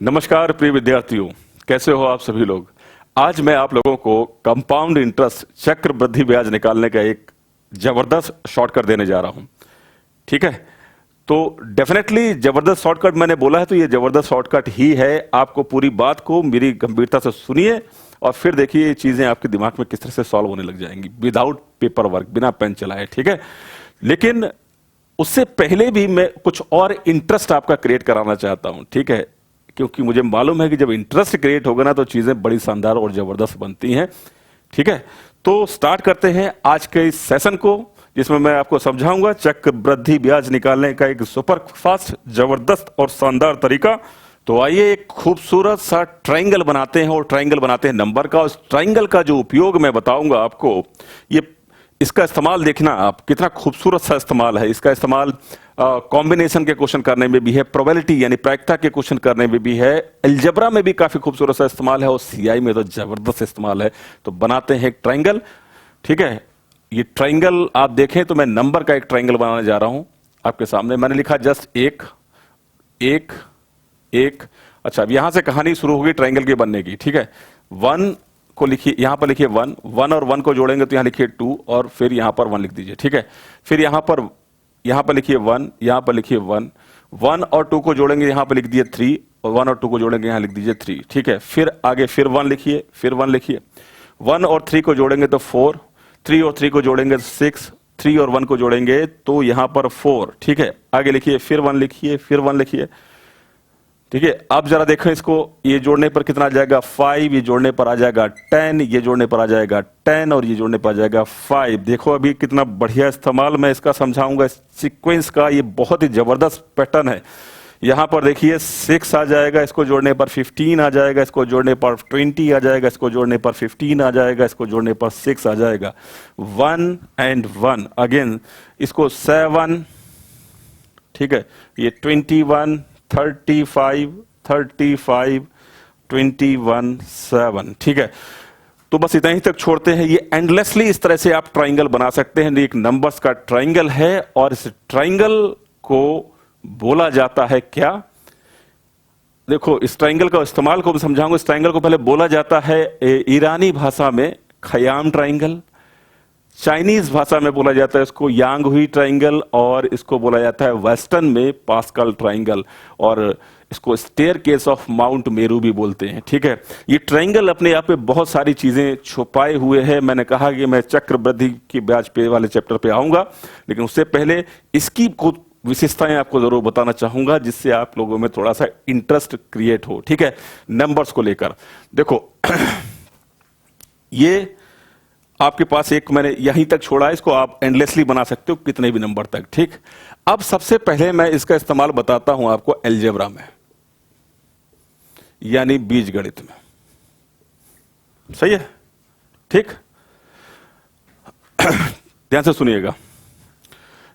नमस्कार प्रिय विद्यार्थियों, कैसे हो आप सभी लोग। आज मैं आप लोगों को कंपाउंड इंटरेस्ट चक्रवृद्धि ब्याज निकालने का एक जबरदस्त शॉर्टकट देने जा रहा हूं। ठीक है, तो डेफिनेटली जबरदस्त शॉर्टकट मैंने बोला है तो ये जबरदस्त शॉर्टकट ही है। आपको पूरी बात को मेरी गंभीरता से सुनिए और फिर देखिए ये चीजें आपके दिमाग में किस तरह से सॉल्व होने लग जाएंगी विदाउट पेपर वर्क, बिना पेन चलाए। ठीक है, लेकिन उससे पहले भी मैं कुछ और इंटरेस्ट आपका क्रिएट कराना चाहता हूं। ठीक है, क्योंकि मुझे मालूम है कि जब इंटरेस्ट क्रिएट होगा ना तो चीजें बड़ी शानदार और जबरदस्त बनती हैं। ठीक है, तो स्टार्ट करते हैं आज के इस सेशन को, जिसमें मैं आपको समझाऊंगा चक्रवृद्धि ब्याज निकालने का एक सुपर फास्ट, जबरदस्त और शानदार तरीका। तो आइए एक खूबसूरत सा ट्रायंगल बनाते हैं और ट्रायंगल बनाते हैं नंबर का। उस ट्रायंगल का जो उपयोग मैं बताऊंगा आपको, ये इसका इस्तेमाल देखना आप, कितना खूबसूरत सा इस्तेमाल है। इसका इस्तेमाल कॉम्बिनेशन के क्वेश्चन करने में भी है, प्रोबेबिलिटी यानी प्रायिकता के क्वेश्चन करने में भी है, अलजेब्रा में भी काफी खूबसूरत सा इस्तेमाल है और सीआई में तो जबरदस्त इस्तेमाल है। तो बनाते हैं एक ट्रायंगल। ठीक है, ये ट्रायंगल आप देखें तो मैं नंबर का एक ट्रायंगल बनाने जा रहा हूं आपके सामने। मैंने लिखा जस्ट एक एक एक। अच्छा, अब यहां से कहानी शुरू होगी ट्रायंगल के बनने की। ठीक है, वन को लिखिए, यहां पर लिखिए वन, वन और वन को जोड़ेंगे तो यहां लिखिए टू और फिर यहां पर वन लिख दीजिए। ठीक है, फिर यहां पर लिखिए वन, यहां पर लिखिए वन, वन और टू को जोड़ेंगे यहां पर लिख दिए थ्री और वन और टू को जोड़ेंगे यहां लिख दीजिए थ्री। ठीक है, फिर आगे फिर वन लिखिए, फिर वन लिखिए, वन और थ्री को जोड़ेंगे तो फोर, थ्री और थ्री को जोड़ेंगे तो सिक्स, थ्री और वन को जोड़ेंगे तो यहां पर फोर। ठीक है, आगे लिखिए, फिर वन लिखिए, फिर वन लिखिए। ठीक है, अब जरा देखें इसको, ये जोड़ने पर कितना आ जाएगा फाइव, ये जोड़ने पर आ जाएगा 10, ये जोड़ने पर आ जाएगा 10 और ये जोड़ने पर आ जाएगा 5। देखो अभी कितना बढ़िया इस्तेमाल मैं इसका समझाऊंगा सीक्वेंस का। ये बहुत ही जबरदस्त पैटर्न है। यहां पर देखिए 6 आ जाएगा, इसको जोड़ने पर 15 आ जाएगा, इसको जोड़ने पर 20 आ जाएगा, इसको जोड़ने पर 15 आ जाएगा, इसको जोड़ने पर 6 आ जाएगा। 1 and 1 अगेन, इसको 7। ठीक है, ये 21, 35, 35, 21, 7। ठीक है, तो बस इतना ही तक छोड़ते हैं। ये एंडलेसली इस तरह से आप ट्रायंगल बना सकते हैं। एक नंबर्स का ट्रायंगल है और इस ट्रायंगल को बोला जाता है क्या। देखो, इस ट्रायंगल का इस्तेमाल को मैं समझाऊंगा। इस ट्रायंगल को पहले बोला जाता है ईरानी भाषा में खयाम ट्रायंगल, चाइनीज भाषा में बोला जाता है इसको यांग हुई ट्रायंगल, और इसको बोला जाता है वेस्टर्न में पास्कल ट्रायंगल, और इसको स्टेयरकेस ऑफ माउंट मेरू भी बोलते हैं। ठीक है, ये ट्रायंगल अपने आप में बहुत सारी चीजें छुपाए हुए हैं। मैंने कहा कि मैं चक्रवृद्धि की ब्याज पे वाले चैप्टर पे आऊंगा, लेकिन उससे पहले इसकी कुछ विशेषताएं आपको जरूर बताना चाहूंगा जिससे आप लोगों में थोड़ा सा इंटरेस्ट क्रिएट हो। ठीक है, नंबर्स को लेकर देखो ये आपके पास एक मैंने यहीं तक छोड़ा है, इसको आप एंडलेसली बना सकते हो कितने भी नंबर तक। ठीक, अब सबसे पहले मैं इसका इस्तेमाल बताता हूं आपको अलजेब्रा में, यानी बीजगणित में। सही है, ठीक। ध्यान से सुनिएगा,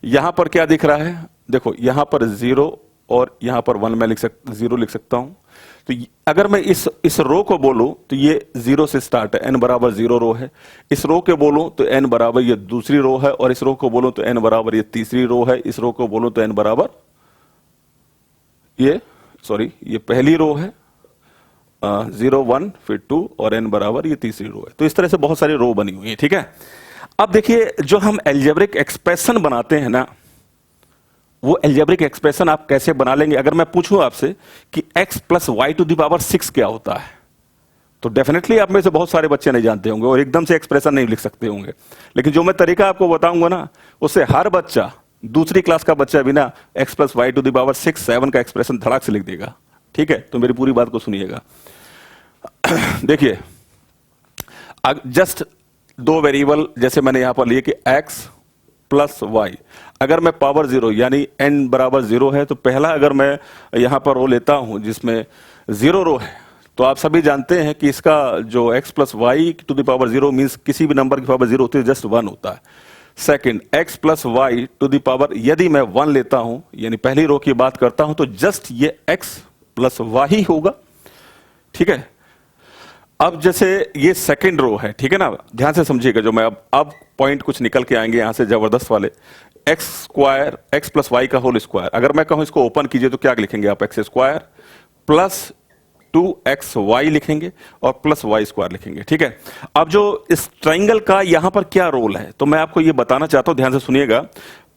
यहां पर क्या दिख रहा है, देखो यहां पर 0 और यहां पर 1 मैं 0 लिख सकता हूं। तो अगर मैं इस रो को बोलूं तो ये 0 से स्टार्ट है, n बराबर 0 रो है। इस रो के बोलूं तो n बराबर ये दूसरी रो है, और इस रो को बोलूं तो n बराबर ये तीसरी रो है। इस रो को बोलूं तो n बराबर ये पहली रो है, 0 1 फिर 2 और n बराबर ये तीसरी रो है। तो इस तरह से बहुत सारी रो बनी हुई है। ठीक है, अब देखिए जो हम अलजेब्रिक एक्सप्रेशन बनाते हैं ना, वो अलजेब्रिक एक्सप्रेशन आप कैसे बना लेंगे। अगर मैं पूछूं आपसे कि x plus y to the power 6 क्या होता है, तो डेफिनेटली आप में से बहुत सारे बच्चे नहीं जानते होंगे और एकदम से एक्सप्रेशन नहीं लिख सकते होंगे। लेकिन जो मैं तरीका आपको बताऊंगा ना, उससे हर बच्चा, दूसरी क्लास का बच्चा भी ना x plus y to the power 6 7 का एक्सप्रेशन धड़ाक से लिख देगा। ठीक है, तो मेरी पूरी बात को सुनिएगा। देखिए, जस्ट दो वेरिएबल जैसे मैंने यहां पर लिए कि x प्लस वाई, अगर मैं पावर 0 यानी n बराबर 0 है, तो पहला अगर मैं यहां पर रो लेता हूं जिसमें 0 रो है, तो आप सभी जानते हैं कि इसका जो x plus y to the power 0 means किसी भी नंबर की पावर 0 होती है जस्ट 1 होता है। Second, x plus y to the power, यदि मैं 1 लेता हूं यानी पहली रो की बात करता हूं, तो जस्ट ये x प्लस वाई होगा। ठीक है, अब जैसे ये सेकंड रो है, ठीक है ना, ध्यान से समझिएगा, जो मैं अब पॉइंट कुछ निकल के आएंगे यहां से जबरदस्त वाले। X square, x plus y का होल स्क्वायर, अगर मैं कहूं इसको ओपन कीजिए तो क्या लिखेंगे आप, एक्स स्क्वायर प्लस 2xy लिखेंगे और प्लस वाई स्क्वायर लिखेंगे। ठीक है, अब जो इस ट्राइंगल का यहां पर क्या रोल है तो मैं आपको ये बताना चाहता हूं, ध्यान से सुनिएगा।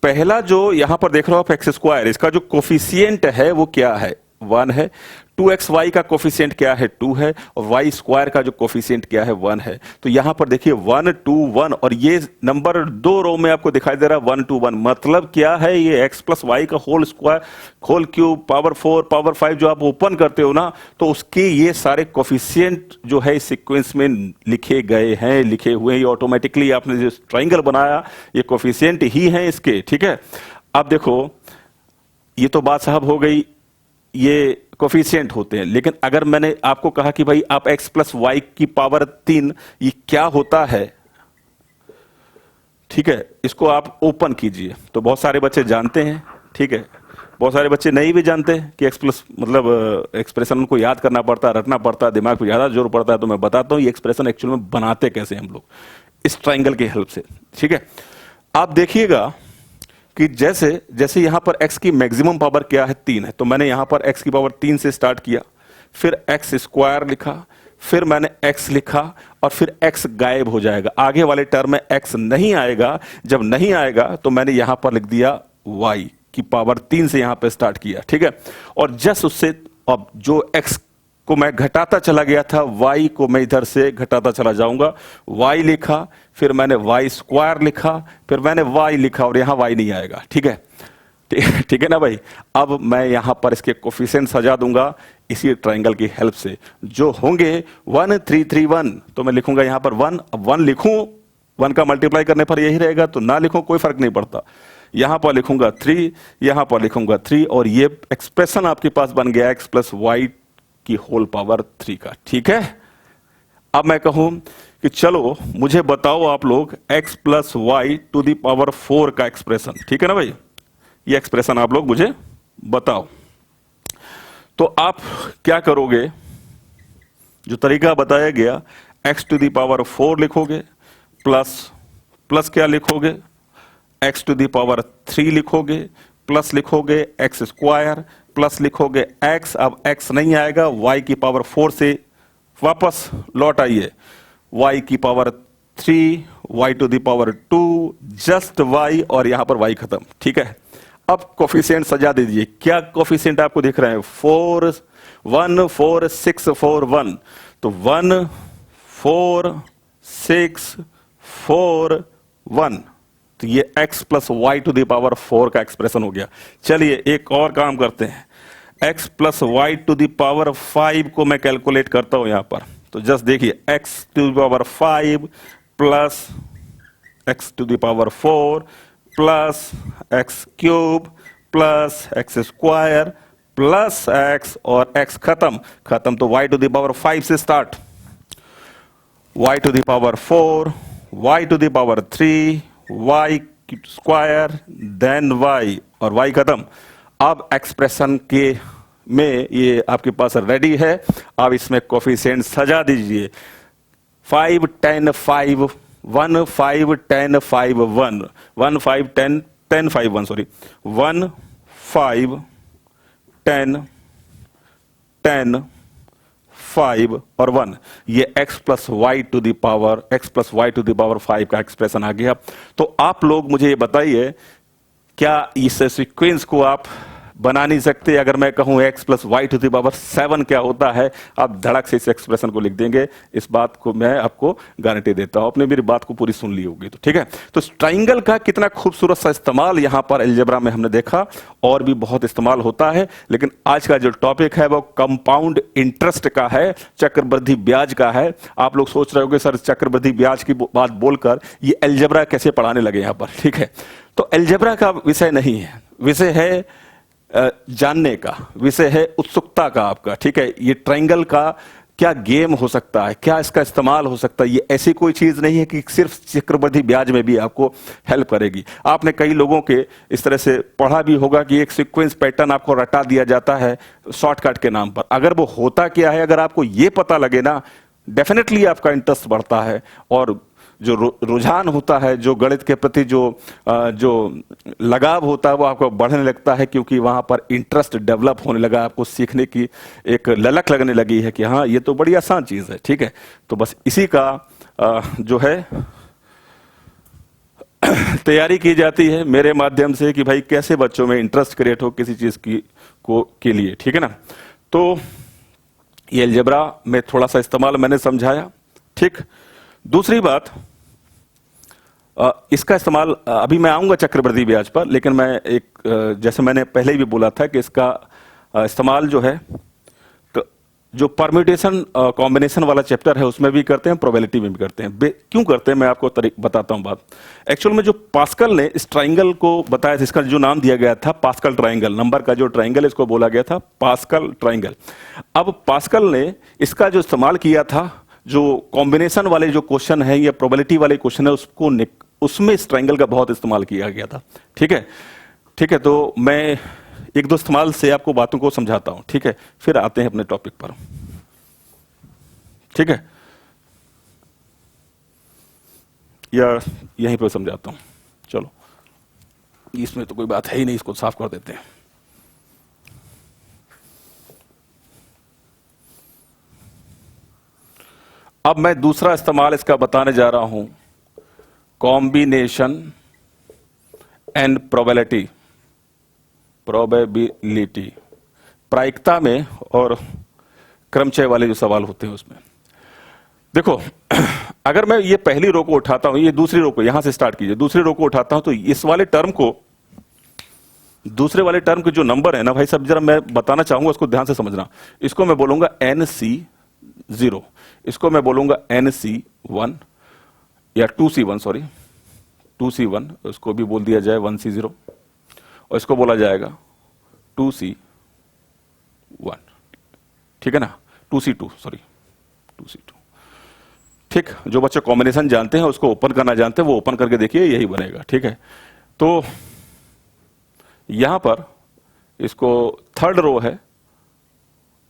पहला जो यहां पर देख रहे हो आप एक्स स्क्वायर, इसका जो कोफिशिएंट है वो क्या है, 1 है। 2xy का कोफिशिएंट क्या है, 2 है। और वाई स्क्वायर का जो कोफिशिएंट क्या है, 1 है। तो यहां पर देखिए 1 2 1 और ये नंबर 2 रो में आपको दिखाई दे रहा है 1 2 1। मतलब क्या है, ये x प्लस वाई का whole square, whole cube, power 4, power 5 जो आप ओपन करते हो ना, तो उसके ये सारे कोफिशिएंट जो है इस सीक्वेंस में लिखे गए हैं, लिखे हुए हैं। ये ऑटोमेटिकली आपने जो ट्राइंगल बनाया ये कोफिशिएंट ही है इसके। ठीक है, अब देखो ये तो बात साहब हो गई, ये कोफिशिएंट होते हैं। लेकिन अगर मैंने आपको कहा कि भाई आप x प्लस वाई की पावर 3 ये क्या होता है, ठीक है, इसको आप ओपन कीजिए तो बहुत सारे बच्चे जानते हैं। ठीक है, बहुत सारे बच्चे नहीं भी जानते कि x प्लस मतलब एक्सप्रेशन उनको याद करना पड़ता है, रटना पड़ता है, दिमाग पर ज्यादा जोर पड़ता है। तो मैं बताता हूं ये एक्सप्रेशन एक्चुअल में बनाते कैसे हम लोग इस ट्राइंगल की हेल्प से। ठीक है, आप देखिएगा कि जैसे जैसे यहां पर x की मैक्सिमम पावर क्या है, 3 है। तो मैंने यहां पर x की पावर 3 से स्टार्ट किया, फिर x स्क्वायर लिखा, फिर मैंने x लिखा और फिर x गायब हो जाएगा, आगे वाले टर्म में x नहीं आएगा। जब नहीं आएगा तो मैंने यहां पर लिख दिया y की पावर 3 से यहां पर स्टार्ट किया। ठीक है, और जस्ट उससे अब जो x को मैं घटाता चला गया था, y को मैं इधर से घटाता चला जाऊंगा। y लिखा, फिर मैंने y स्क्वायर लिखा, फिर मैंने y लिखा और यहां y नहीं आएगा। ठीक है, ठीक है ना भाई। अब मैं यहां पर इसके कोफिशिएंट सजा दूंगा इसी ट्राइंगल की हेल्प से, जो होंगे 1 3 3 1। तो मैं लिखूंगा यहां पर 1। अब 1 लिखूं, 1 का मल्टीप्लाई करने पर यही रहेगा, तो ना लिखूं कोई फर्क नहीं पड़ता। यहां पर लिखूंगा 3, यहां पर लिखूंगा 3 और ये एक्सप्रेशन आपके पास बन गया x प्लस वाई की होल पावर 3 का। ठीक है, अब मैं कहूं कि चलो मुझे बताओ आप लोग x plus y to the power 4 का एक्सप्रेशन। ठीक है ना भाई, ये एक्सप्रेशन आप लोग मुझे बताओ। तो आप क्या करोगे, जो तरीका बताया गया, x टू दी पावर 4 लिखोगे, प्लस क्या लिखोगे, x टू दी पावर 3 लिखोगे, प्लस लिखोगे x स्क्वायर, प्लस लिखोगे x। अब x नहीं आएगा, y की पावर 4 से वापस लौट आइए, y की power 3, y to the power 2, just y और यहां पर y खत्म। ठीक है, अब कोफिशिएंट सजा दीजिए। क्या कोफिशिएंट आपको दिख रहे हैं, 4 1 4 6 4 1। तो 1 4 6 4 1, तो ये x plus y to the power 4 का एक्सप्रेशन हो गया। चलिए एक और काम करते हैं, x plus y to the power 5 को मैं कैलकुलेट करता हूं यहां पर। तो जस्ट देखिए x to the power 5 plus x to the power 4 plus x cube plus x square plus x और x खत्म तो y टू द पावर 5 से start, y to the power 4, y to the power 3, y square, then y और y खत्म। अब expression के में ये आपके पास रेडी है। अब इसमें कोफिशिएंट सजा दीजिए, 5 10 5 1 5 10 5 1 1 5 10 10 5 1 सॉरी 1 5 10 10 5 और 1। ये x plus y to the power 5 का एक्सप्रेशन आ गया। तो आप लोग मुझे ये बताइए, क्या इस सीक्वेंस को आप बना नहीं सकते? अगर मैं कहूं x plus y to the power 7 क्या होता है, आप धड़क से इस एक्सप्रेशन को लिख देंगे। इस बात को मैं आपको गारंटी देता हूं, आपने मेरी बात को पूरी सुन ली होगी। तो ठीक है, तो ट्राइंगल का कितना खूबसूरत सा इस्तेमाल यहां पर अलजेब्रा में हमने देखा, और भी बहुत इस्तेमाल होता है। लेकिन आज का जो टॉपिक है वो कंपाउंड इंटरेस्ट का है, चक्रवृद्धि ब्याज का है। आप लोग सोच रहे होंगे सर चक्रवृद्धि ब्याज की बात बोलकर ये अलजेब्रा कैसे पढ़ाने लगे यहां पर। ठीक है, तो अलजेब्रा का विषय नहीं है, विषय है जानने का, विषय है उत्सुकता का आपका। ठीक है, ये ट्राइंगल का क्या गेम हो सकता है, क्या इसका इस्तेमाल हो सकता है, ये ऐसी कोई चीज नहीं है कि सिर्फ चक्रवृद्धि ब्याज में भी आपको हेल्प करेगी। आपने कई लोगों के इस तरह से पढ़ा भी होगा कि एक सीक्वेंस पैटर्न आपको रटा दिया जाता है शॉर्टकट के नाम पर। अगर वो होता क्या है, अगर आपको ये पता लगे ना, डेफिनेटली आपका इंटरेस्ट बढ़ता है और जो रुझान होता है, जो गणित के प्रति जो लगाव होता है वो आपको बढ़ने लगता है, क्योंकि वहां पर इंटरेस्ट डेवलप होने लगा, आपको सीखने की एक ललक लगने लगी है कि हाँ ये तो बड़ी आसान चीज है। ठीक है, तो बस इसी का जो है तैयारी की जाती है मेरे माध्यम से कि भाई कैसे बच्चों में इंटरेस्ट क्रिएट हो किसी चीज की के लिए। ठीक है ना, तो ये अलजेब्रा में थोड़ा सा इस्तेमाल मैंने समझाया। ठीक, दूसरी बात, इसका इस्तेमाल अभी मैं आऊंगा चक्रवृद्धि ब्याज पर, लेकिन मैं एक जैसे मैंने पहले भी बोला था कि इसका इस्तेमाल जो है जो परम्यूटेशन कॉम्बिनेशन वाला चैप्टर है उसमें भी करते हैं, प्रोबेबिलिटी में भी करते हैं। क्यों करते हैं मैं आपको बताता हूं बात। एक्चुअल में जो पास्कल ने इस ट्राइंगल को बताया, इसका जो नाम दिया गया था पास्कल ट्राइंगल, नंबर का जो ट्राइंगल इसको बोला गया था पास्कल ट्राइंगल। अब पास्कल ने इसका जो इस्तेमाल किया था, जो कॉम्बिनेशन वाले जो क्वेश्चन है या प्रोबेबिलिटी वाले क्वेश्चन है उसमें इस ट्राइंगल का बहुत इस्तेमाल किया गया था। ठीक है, ठीक है, तो मैं एक दो इस्तेमाल से आपको बातों को समझाता हूं। ठीक है, फिर आते हैं अपने टॉपिक पर। ठीक है, या यहीं पर समझाता हूं। चलो, इसमें तो कोई बात है ही नहीं, इसको साफ कर देते हैं। अब मैं दूसरा इस्तेमाल इसका बताने जा रहा हूं, कॉम्बिनेशन एंड प्रोबेबिलिटी। प्रोबेबिलिटी प्रायिकता में और क्रमचय वाले जो सवाल होते हैं उसमें देखो, अगर मैं ये पहली रो को उठाता हूं, ये दूसरी रो को, यहां से स्टार्ट कीजिए, दूसरी रो को उठाता हूं, तो इस वाले टर्म को, दूसरे वाले टर्म के जो नंबर है ना भाई साहब, जरा मैं बताना चाहूंगा, उसको ध्यान से समझना। इसको मैं बोलूंगा NC0, इसको मैं बोलूंगा NC1 या 2C1, सॉरी 2C1, उसको भी बोल दिया जाए 1C0, और इसको बोला जाएगा 2C1। ठीक है ना, 2C2, सॉरी 2C2। ठीक, जो बच्चे कॉम्बिनेशन जानते हैं उसको ओपन करना जानते हैं वो ओपन करके देखिए, यही बनेगा। ठीक है, तो यहां पर इसको थर्ड रो है,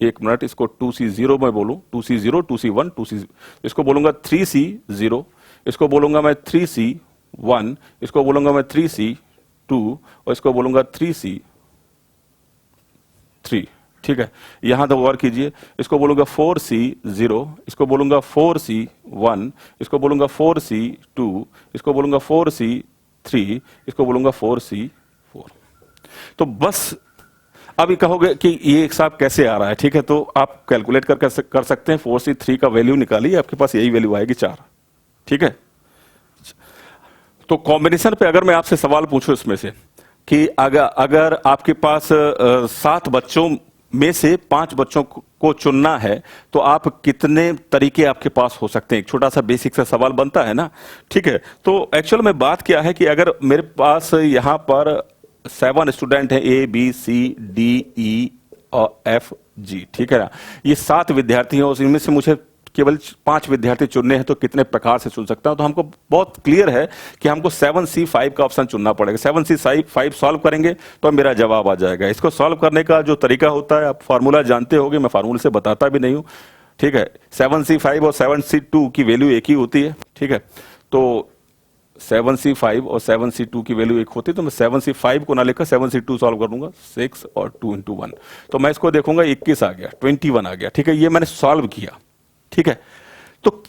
एक मिनट, इसको 2C0 में बोलूं, 2C0, 2C1, 2C, इसको बोलूंगा 3C0, इसको बोलूंगा मैं 3C1, इसको बोलूंगा मैं 3C2, और इसको बोलूंगा 3C3। ठीक है, यहां तक गौर कीजिए, इसको बोलूंगा 4C0, इसको बोलूंगा 4C1, इसको बोलूंगा 4C2, इसको बोलूंगा 4C3, इसको बोलूंगा 4C4। तो बस अब ये कहोगे कि ये एक साथ कैसे आ रहा है। ठीक है, तो आप कैलकुलेट कर सकते हैं, 4C3 का वैल्यू निकालिए, आपके पास यही वैल्यू आएगी 4। ठीक है, तो कॉम्बिनेशन पे अगर मैं आपसे सवाल पूछूं इसमें से कि अगर आपके पास 7 बच्चों में से 5 बच्चों को चुनना है, तो आप कितने तरीके आपके पास हो सकते हैं? एक छोटा सा बेसिक सा सवाल बनता है ना। ठीक है, तो एक्चुअल में बात क्या है कि अगर मेरे पास यहां पर 7 स्टूडेंट हैं, A B C D E और F G, ठीक है ना, ये 7 विद्यार्थी हैं, इनमें से मुझे केवल 5 विद्यार्थी चुनने हैं, तो कितने प्रकार से चुन सकता हूं? तो हमको बहुत क्लियर है कि हमको 7C5 का ऑप्शन चुनना पड़ेगा। 7C5 सॉल्व करेंगे तो मेरा जवाब आ जाएगा। इसको सॉल्व करने का जो तरीका होता है, आप फार्मूला जानते होंगे, मैं फार्मूले से बताता भी नहीं हूं। ठीक है, 7C5 और 7C2 की वैल्यू एक ही होती है। ठीक है, तो 7C5 और 7C2 की वैल्यू एक होती है, तो मैं 7C5 को ना लेकर 7C2 सॉल्व कर दूंगा, 6 और 2 into 1, तो मैं इसको देखूंगा 21 आ गया, 21 आ गया। ठीक है, ये मैंने सॉल्व किया। ठीक है, तो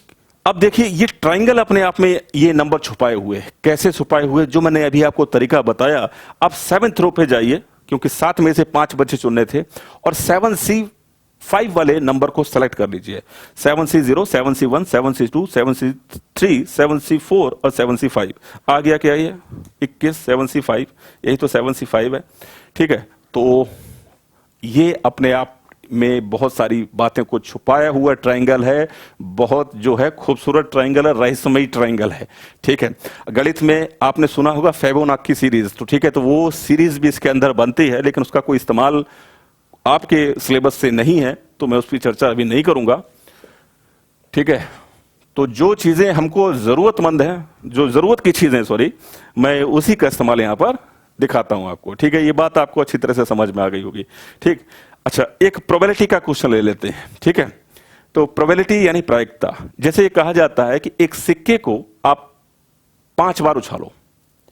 अब देखिए ये ट्राइंगल अपने आप में ये नंबर छुपाए हुए हैं। कैसे छुपाए हुए? जो मैंने अभी आपको तरीका बताया। अब 7th रो पे जाइए, क्योंकि 7 में से 5 बच्चे चुनने थे, और 7C5 वाले नंबर को सेलेक्ट कर लीजिए। 7C0, 7C1, 7C2, 7C3, 7C4 और 7C5 आ गया। क्या ये 21? 7C5, यही तो 7C5 है। ठीक है, तो ये अपने आप में बहुत सारी बातें को छुपाया हुआ ट्रायंगल है, बहुत जो है खूबसूरत ट्रायंगल है, रहस्यमयी ट्रायंगल है। ठीक है, गणित में आपने सुना होगा फिबोनाची सीरीज, तो ठीक है, तो वो सीरीज भी इसके अंदर बनती है, लेकिन उसका कोई इस्तेमाल आपके सिलेबस से नहीं है, तो मैं उसकी चर्चा अभी नहीं करूंगा। ठीक है, तो जो चीजें हमको जरूरतमंद है, जो जरूरत की चीजें, सॉरी, मैं उसी का इस्तेमाल यहां पर दिखाता हूं आपको। ठीक है, ये बात आपको अच्छी तरह से समझ में आ गई होगी। ठीक, अच्छा, एक प्रोबेबिलिटी का क्वेश्चन ले लेते हैं। ठीक है, तो प्रोबेबिलिटी यानी प्रायिकता, जैसे ये कहा जाता है कि एक सिक्के को आप 5 बार उछालो,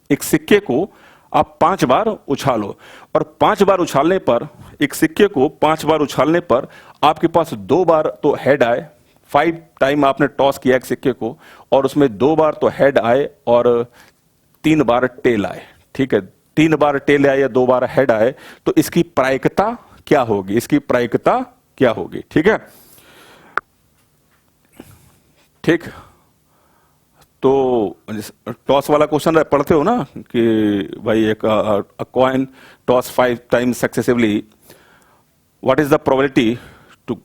एक सिक्के को आप 5 बार उछालो, और 5 बार उछालने पर, एक सिक्के को 5 बार उछालने पर आपके पास 2 बार तो हेड आए, 5 टाइम आपने टॉस किया एक सिक्के को, और उसमें 2 बार तो हेड आए और 3 बार टेल आए, ठीक है, 3 बार टेल आए या 2 बार हेड आए, तो इसकी प्रायिकता क्या होगी, इसकी प्रायिकता क्या होगी, ठीक है। ठीक, तो टॉस वाला क्वेश्चन पढ़ते हो ना कि भाई एक coin toss 5 times successively, what is the probability to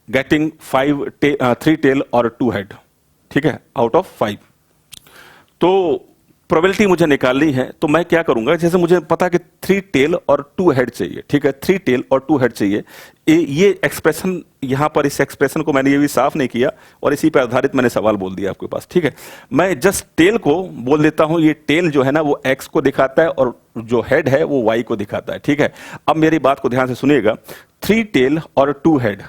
getting 3 tail और 2 हेड, ठीक है, आउट ऑफ 5। तो प्रोबेबिलिटी मुझे निकालनी है, तो मैं क्या करूंगा, जैसे मुझे पता है कि 3 टेल और 2 हेड चाहिए, ठीक है, 3 टेल और 2 हेड चाहिए, ये एक्सप्रेशन यहां पर, इस एक्सप्रेशन को मैंने ये भी साफ नहीं किया और इसी पर आधारित मैंने सवाल बोल दिया आपके पास, ठीक है। मैं जस्ट टेल को बोल देता हूं, ये टेल जो है ना वो एक्स को दिखाता है और जो हेड है वो वाई को दिखाता है, ठीक है। अब मेरी बात को ध्यान से सुनिएगा, 3 टेल और 2 हेड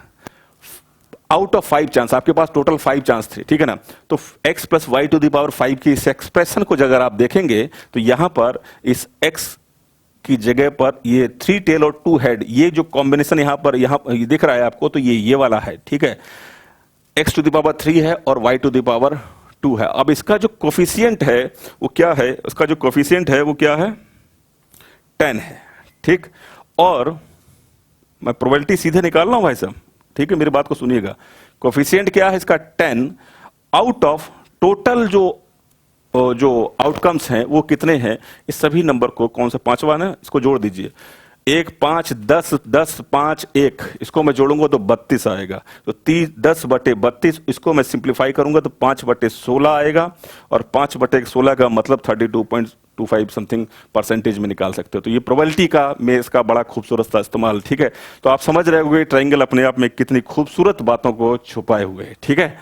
आउट ऑफ 5 चांस, आपके पास टोटल 5 चांस थे, ठीक है ना। तो x plus y to the power 5 की इस एक्सप्रेशन को अगर आप देखेंगे तो यहां पर इस x की जगह पर ये 3 टेल और 2 हेड, ये जो कॉम्बिनेशन यहां पर ये दिख रहा है आपको, तो ये वाला है, ठीक है, x टू द पावर 3 है और y टू द पावर 2 है। अब इसका जो कोफिशिएंट है वो क्या है, उसका जो कोफिशिएंट है वो क्या है, 10 है, ठीक। और मैं प्रोबेबिलिटी सीधे निकाल रहा हूं भाई साहब, ठीक है, मेरी बात को सुनिएगा, कोफिशिएंट क्या है इसका 10, आउट ऑफ टोटल जो आउटकम्स हैं वो कितने हैं, इस सभी नंबर को, कौन सा 5वां है, इसको जोड़ दीजिए, 1 5 10 10 5 1, इसको मैं जोड़ूंगा तो 32 आएगा, तो 10/32, इसको मैं सिंप्लीफाई करूंगा तो 5/16 आएगा, और 5/16 का मतलब 32.25 समथिंग परसेंटेज में निकाल सकते हो। तो ये प्रोबेबिलिटी का में इसका बड़ा खूबसूरत सा इस्तेमाल, ठीक है। तो आप समझ रहे होंगे ट्रायंगल अपने आप में कितनी खूबसूरत बातों को छुपाए हुए है, ठीक है,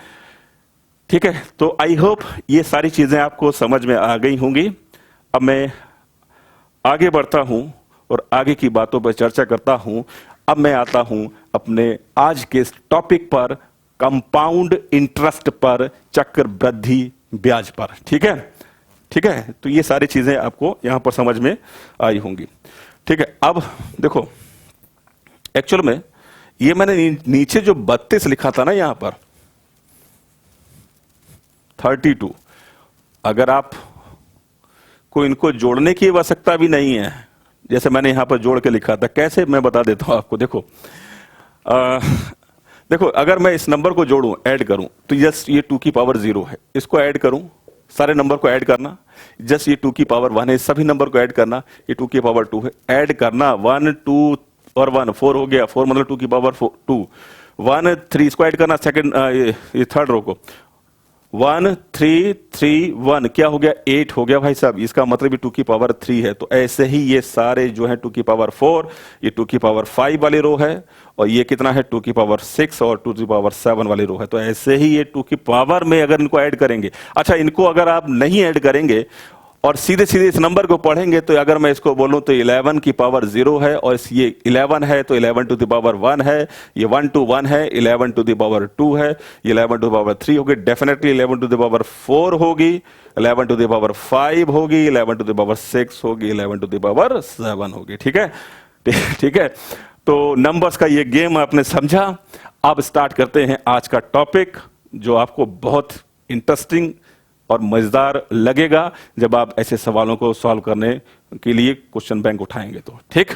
ठीक है। तो आई होप ये सारी चीजें आपको समझ में आ गई होंगी। अब मैं आगे बढ़ता हूं और आगे की बातों पर चर्चा करता हूं। अब मैं आता हूं अपने आज के टॉपिक पर, कंपाउंड इंटरेस्ट पर, चक्रवृद्धि ब्याज पर, ठीक है, ठीक है। तो ये सारी चीजें आपको यहां पर समझ में आई होंगी, ठीक है। अब देखो, एक्चुअल में ये मैंने नीचे जो 32 लिखा था ना यहां पर 32, अगर आप को इनको जोड़ने की आवश्यकता भी नहीं है, जैसे मैंने यहां पर जोड़ के लिखा था, कैसे मैं बता देता हूं आपको। देखो देखो, अगर मैं इस नंबर को जोड़ूं, ऐड करूं, तो जस्ट ये 2 की पावर 0 है, इसको ऐड करूं, सारे नंबर को ऐड करना, जस्ट ये 2 की पावर 1 है, सभी नंबर को ऐड करना, ये 2 की पावर 2 है, ऐड करना, 1 2 और 1 4 हो गया, 4 मतलब 2 की पावर 2, 1 3, इसको ऐड करना, सेकंड ये थर्ड रो को, 1 3 3 1 क्या हो गया, 8 हो गया भाई साहब, इसका मतलब ये 2 की पावर 3 है। तो ऐसे ही ये सारे जो है 2 की पावर 4, ये 2 की पावर 5 वाली रो है, और ये कितना है 2 की पावर 6 और 2 की पावर 7 वाली रो है। तो ऐसे ही ये 2 की पावर में अगर इनको ऐड करेंगे, अच्छा इनको अगर आप नहीं ऐड करेंगे और सीधे सीधे इस नंबर को पढ़ेंगे, तो अगर मैं इसको बोलूं तो 11 की पावर 0 है, और ये 11 है तो 11 टू द पावर 1 है, ये 1 to 1 है, 11 टू द पावर 2 है, ये 11 टू द पावर 3 होगी, डेफिनेटली 11 टू द पावर 4 होगी, 11 टू द पावर 5 होगी, 11 टू द पावर 6 होगी, 11 टू द पावर 7 होगी, ठीक है, ठीक है। तो नंबर्स का ये गेम आपने समझा। अब स्टार्ट करते हैं आज का टॉपिक, जो आपको बहुत इंटरेस्टिंग और मजेदार लगेगा जब आप ऐसे सवालों को सॉल्व करने के लिए क्वेश्चन बैंक उठाएंगे तो, ठीक।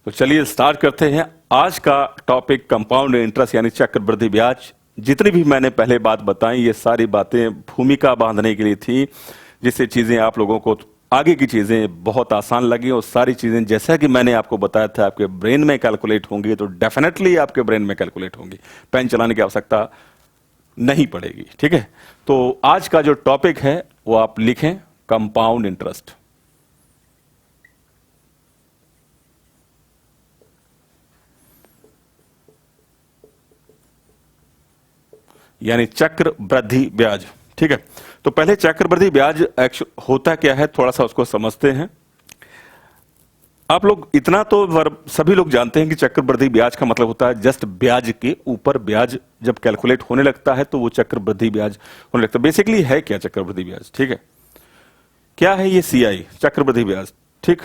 तो चलिए स्टार्ट करते हैं आज का टॉपिक, कंपाउंड इंटरेस्ट यानी चक्रवृद्धि ब्याज। जितनी भी मैंने पहले बात बताई, ये सारी बातें भूमिका बांधने के लिए थी, जिससे चीजें आप लोगों को आगे की चीजें बहुत आसान लगी, और सारी चीजें जैसा कि मैंने आपको बताया था आपके ब्रेन में कैलकुलेट होंगी, तो डेफिनेटली आपके ब्रेन में कैलकुलेट होंगी, पेन चलाने की आवश्यकता नहीं पड़ेगी, ठीक है। तो आज का जो टॉपिक है वो आप लिखें, कंपाउंड इंटरेस्ट। यानी चक्रवृद्धि ब्याज, ठीक है। तो पहले चक्रवृद्धि ब्याज होता क्या है, थोड़ा सा उसको समझते हैं। आप लोग इतना तो सभी लोग जानते हैं कि चक्रवृद्धि ब्याज का मतलब होता है जस्ट ब्याज के ऊपर ब्याज जब कैलकुलेट होने लगता है तो वो चक्रवृद्धि ब्याज होने लगता है। बेसिकली है क्या चक्रवृद्धि ब्याज? ठीक है, क्या है ये सीआई चक्रवृद्धि ब्याज? ठीक,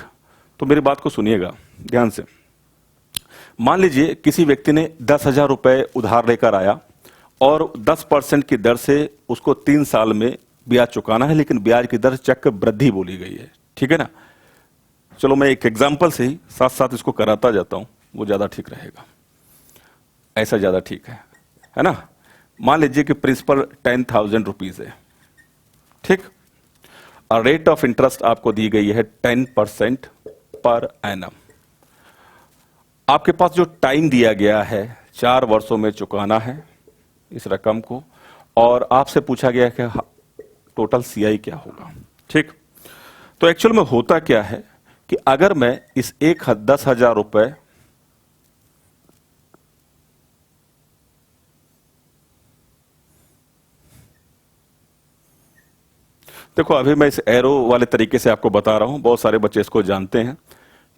तो मेरी बात को सुनिएगा ध्यान से। मान लीजिए किसी व्यक्ति ने 10,000 रुपए उधार लेकर आया और 10% की दर से उसको 3 साल में ब्याज चुकाना है, लेकिन ब्याज की दर चक्रवृद्धि बोली गई है। ठीक है ना? चलो मैं एक एग्जांपल से ही साथ साथ इसको कराता जाता हूं, वो ज्यादा ठीक रहेगा, ऐसा ज्यादा ठीक है ना? मान लीजिए कि प्रिंसिपल 10,000 रुपीज है, ठीक, और रेट ऑफ इंटरेस्ट आपको दी गई है 10% पर एनम। आपके पास जो टाइम दिया गया है 4 वर्षों में चुकाना है इस रकम को, और आपसे पूछा गया कि टोटल सीआई क्या होगा। ठीक, तो एक्चुअल में होता क्या है कि अगर मैं इस 10,000 रुपए देखो, अभी मैं इस एरो वाले तरीके से आपको बता रहा हूं, बहुत सारे बच्चे इसको जानते हैं।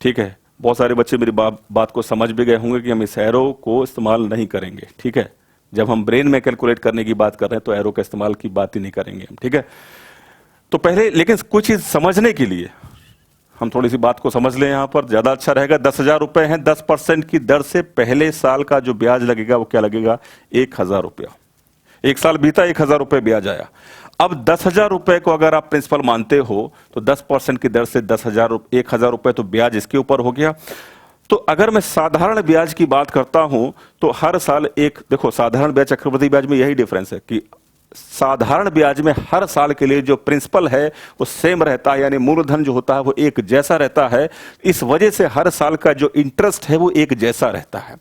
ठीक है, बहुत सारे बच्चे मेरी बात को समझ भी गए होंगे कि हम इस एरो को इस्तेमाल नहीं करेंगे। ठीक है, जब हम ब्रेन में कैलकुलेट करने की बात कर रहे हैं तो एरो का इस्तेमाल की बात ही नहीं करेंगे हम। ठीक है, तो पहले लेकिन कुछ चीज समझने के लिए हम थोड़ी सी बात को समझ लें, यहां पर ज्यादा अच्छा रहेगा। 10,000 रुपए हैं, 10% की दर से पहले साल का जो ब्याज लगेगा वो क्या लगेगा? 1,000 रुपया। 1 साल बीता, 1,000 रुपए ब्याज आया। अब 10,000 रुपए को अगर आप प्रिंसिपल मानते हो तो 10% की दर से 1,000 रुपए तो ब्याज इसके ऊपर हो गया। तो अगर मैं साधारण ब्याज की बात करता हूं तो हर साल देखो, साधारण ब्याज चक्रवृद्धि ब्याज में यही डिफरेंस है कि साधारण ब्याज में हर साल के लिए जो प्रिंसिपल है वो सेम रहता है, यानी मूलधन जो होता है वो एक जैसा रहता है। इस वजह से हर साल का जो इंटरेस्ट है वो एक जैसा रहता है।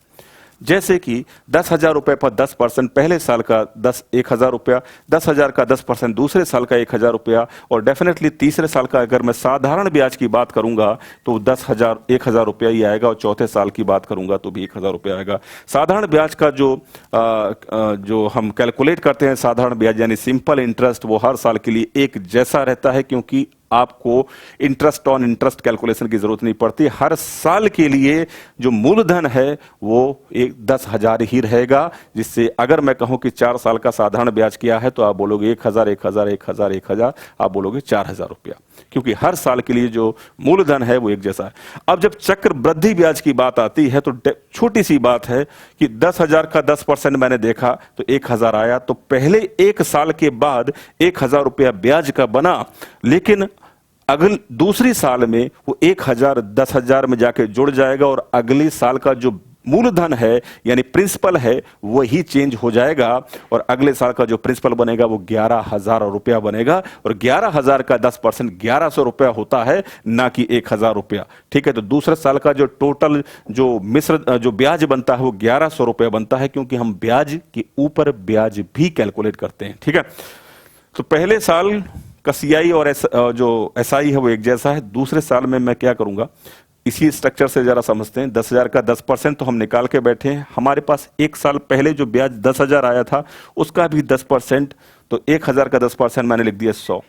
जैसे कि 10,000 रुपए पर 10% पहले साल का 1,000 रुपया, 10,000 का 10% दूसरे साल का 1,000 रुपया, और डेफिनेटली तीसरे साल का अगर मैं साधारण ब्याज की बात करूंगा तो 1,000 रुपया ही आएगा, और चौथे साल की बात करूंगा तो भी 1,000 रुपया आएगा। साधारण ब्याज का जो हम कैलकुलेट करते हैं साधारण ब्याज यानी सिंपल इंटरेस्ट, वो हर साल के लिए एक जैसा रहता है, क्योंकि आपको इंटरेस्ट ऑन इंटरेस्ट कैलकुलेशन की जरूरत नहीं पड़ती। हर साल के लिए जो मूलधन है वो 10,000 ही रहेगा, जिससे अगर मैं कहूं कि 4 साल का साधारण ब्याज किया है तो आप बोलोगे 1,000, 1,000, 1,000, 1,000, आप बोलोगे 4,000 रुपया, क्योंकि हर साल के लिए जो मूलधन है वो एक जैसा है। अब जब चक्रवृद्धि ब्याज की बात आती है तो छोटी सी बात है कि 10,000 का 10% मैंने देखा तो 1,000 आया, तो पहले 1 साल के बाद 1,000 रुपया ब्याज का बना, लेकिन दूसरी साल में वो 1,000 10,000 में जाके जुड़ जाएगा, और अगले साल का जो मूलधन है यानी प्रिंसिपल है वही चेंज हो जाएगा, और अगले साल का जो प्रिंसिपल बनेगा वो 11,000 रुपया बनेगा, और 11,000 का 10% 1,100 रुपया होता है, ना कि 1,000 रुपया। ठीक है, तो दूसरे साल का जो टोटल जो ब्याज बनता है वो 1,100 रुपया बनता है, क्योंकि हम ब्याज के ऊपर ब्याज भी कैलकुलेट करते हैं। ठीक है, तो पहले साल का सीआई और जो एसआई है वो एक जैसा है। दूसरे साल में मैं क्या करूंगा, इसी स्ट्रक्चर से जरा समझते हैं। 10,000 का 10% तो हम निकाल के बैठे हैं, हमारे पास 1 साल पहले जो ब्याज 10,000 आया था उसका भी 10%, तो 1,000 का 10% मैंने लिख दिया 100।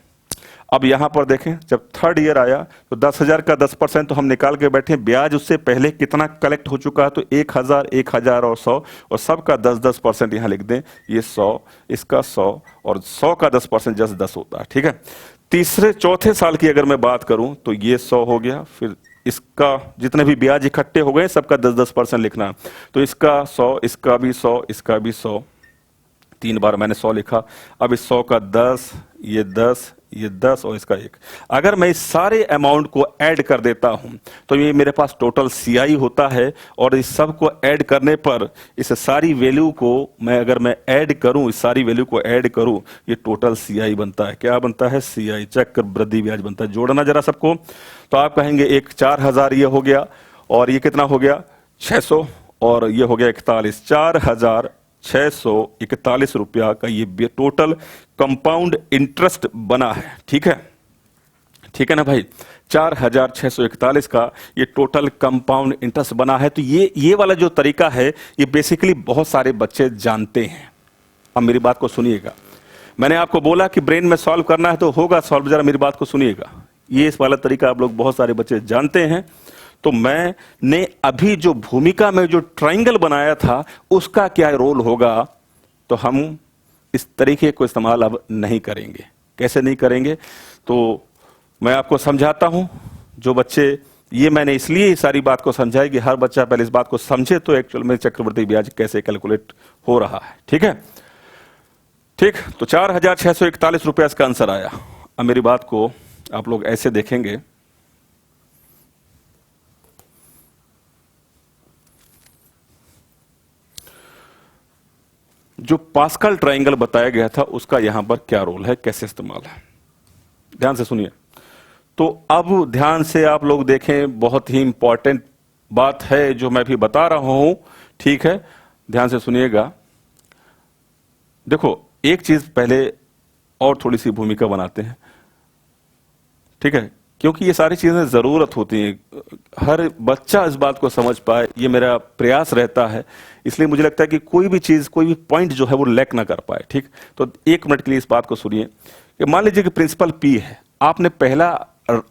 अब यहां पर देखें, जब थर्ड ईयर आया तो 10,000 का 10% तो हम निकाल के बैठे, ब्याज उससे पहले कितना कलेक्ट हो चुका है, तो 1,000, 1,000 और 100, और सबका 10-10% यहां लिख दें। ये 100, इसका 100, और 100 का 10% जस्ट 10 होता है। ठीक है, तीसरे चौथे साल की अगर मैं बात करूं तो ये 100 हो गया, फिर इसका जितने भी ब्याज इकट्ठे हो गए सबका 10-10% लिखना, तो इसका 100, इसका भी 100, इसका भी 100, 3 बार मैंने 100 लिखा। अब इस 100 का 10, ये 10, ये 10 और इसका 1। अगर मैं इस सारे अमाउंट को ऐड कर देता हूं तो ये मेरे पास टोटल सीआई होता है, और इस सब को ऐड करने पर इस सारी वैल्यू को अगर मैं ऐड करूं, इस सारी वैल्यू को ऐड करूं, ये टोटल सीआई बनता है। क्या बनता है? सीआई, चक्रवृद्धि ब्याज बनता है। जोड़ना जरा सबको, तो आप कहेंगे 4,000 ये हो गया, और ये कितना हो गया 600, और ये हो गया 41, 4,641 रुपया का ये टोटल कंपाउंड इंटरेस्ट बना है। ठीक है, ठीक है ना भाई, 4,641 का ये टोटल कंपाउंड इंटरेस्ट बना है। तो ये वाला जो तरीका है ये बेसिकली बहुत सारे बच्चे जानते हैं। अब मेरी बात को सुनिएगा, मैंने आपको बोला कि ब्रेन में सॉल्व करना है तो होगा सॉल्व, जरा मेरी बात को सुनिएगा। ये इस वाला तरीका आप लोग बहुत सारे बच्चे जानते हैं, तो मैंने अभी जो भूमिका में जो ट्रायंगल बनाया था उसका क्या रोल होगा, तो हम इस तरीके को इस्तेमाल अब नहीं करेंगे। कैसे नहीं करेंगे, तो मैं आपको समझाता हूं। जो बच्चे, ये मैंने इसलिए सारी बात को समझाई कि हर बच्चा पहले इस बात को समझे तो एक्चुअल में चक्रवृद्धि ब्याज कैसे कैलकुलेट हो रहा है। ठीक है, ठीक। तो 4,641 रुपया इसका आंसर आया। अब मेरी बात को आप लोग ऐसे देखेंगे, जो पास्कल ट्रायंगल बताया गया था उसका यहां पर क्या रोल है, कैसे इस्तेमाल है, ध्यान से सुनिए। तो अब ध्यान से आप लोग देखें, बहुत ही इंपॉर्टेंट बात है जो मैं भी बता रहा हूं। ठीक है, ध्यान से सुनिएगा। देखो, एक चीज पहले और थोड़ी सी भूमिका बनाते हैं, ठीक है, क्योंकि ये सारी चीजें जरूरत होती हैं, हर बच्चा इस बात को समझ पाए, ये मेरा प्रयास रहता है। इसलिए मुझे लगता है कि कोई भी चीज, कोई भी पॉइंट जो है वो लैक ना कर पाए। ठीक, तो एक मिनट के लिए इस बात को सुनिए कि मान लीजिए कि प्रिंसिपल पी है, आपने पहला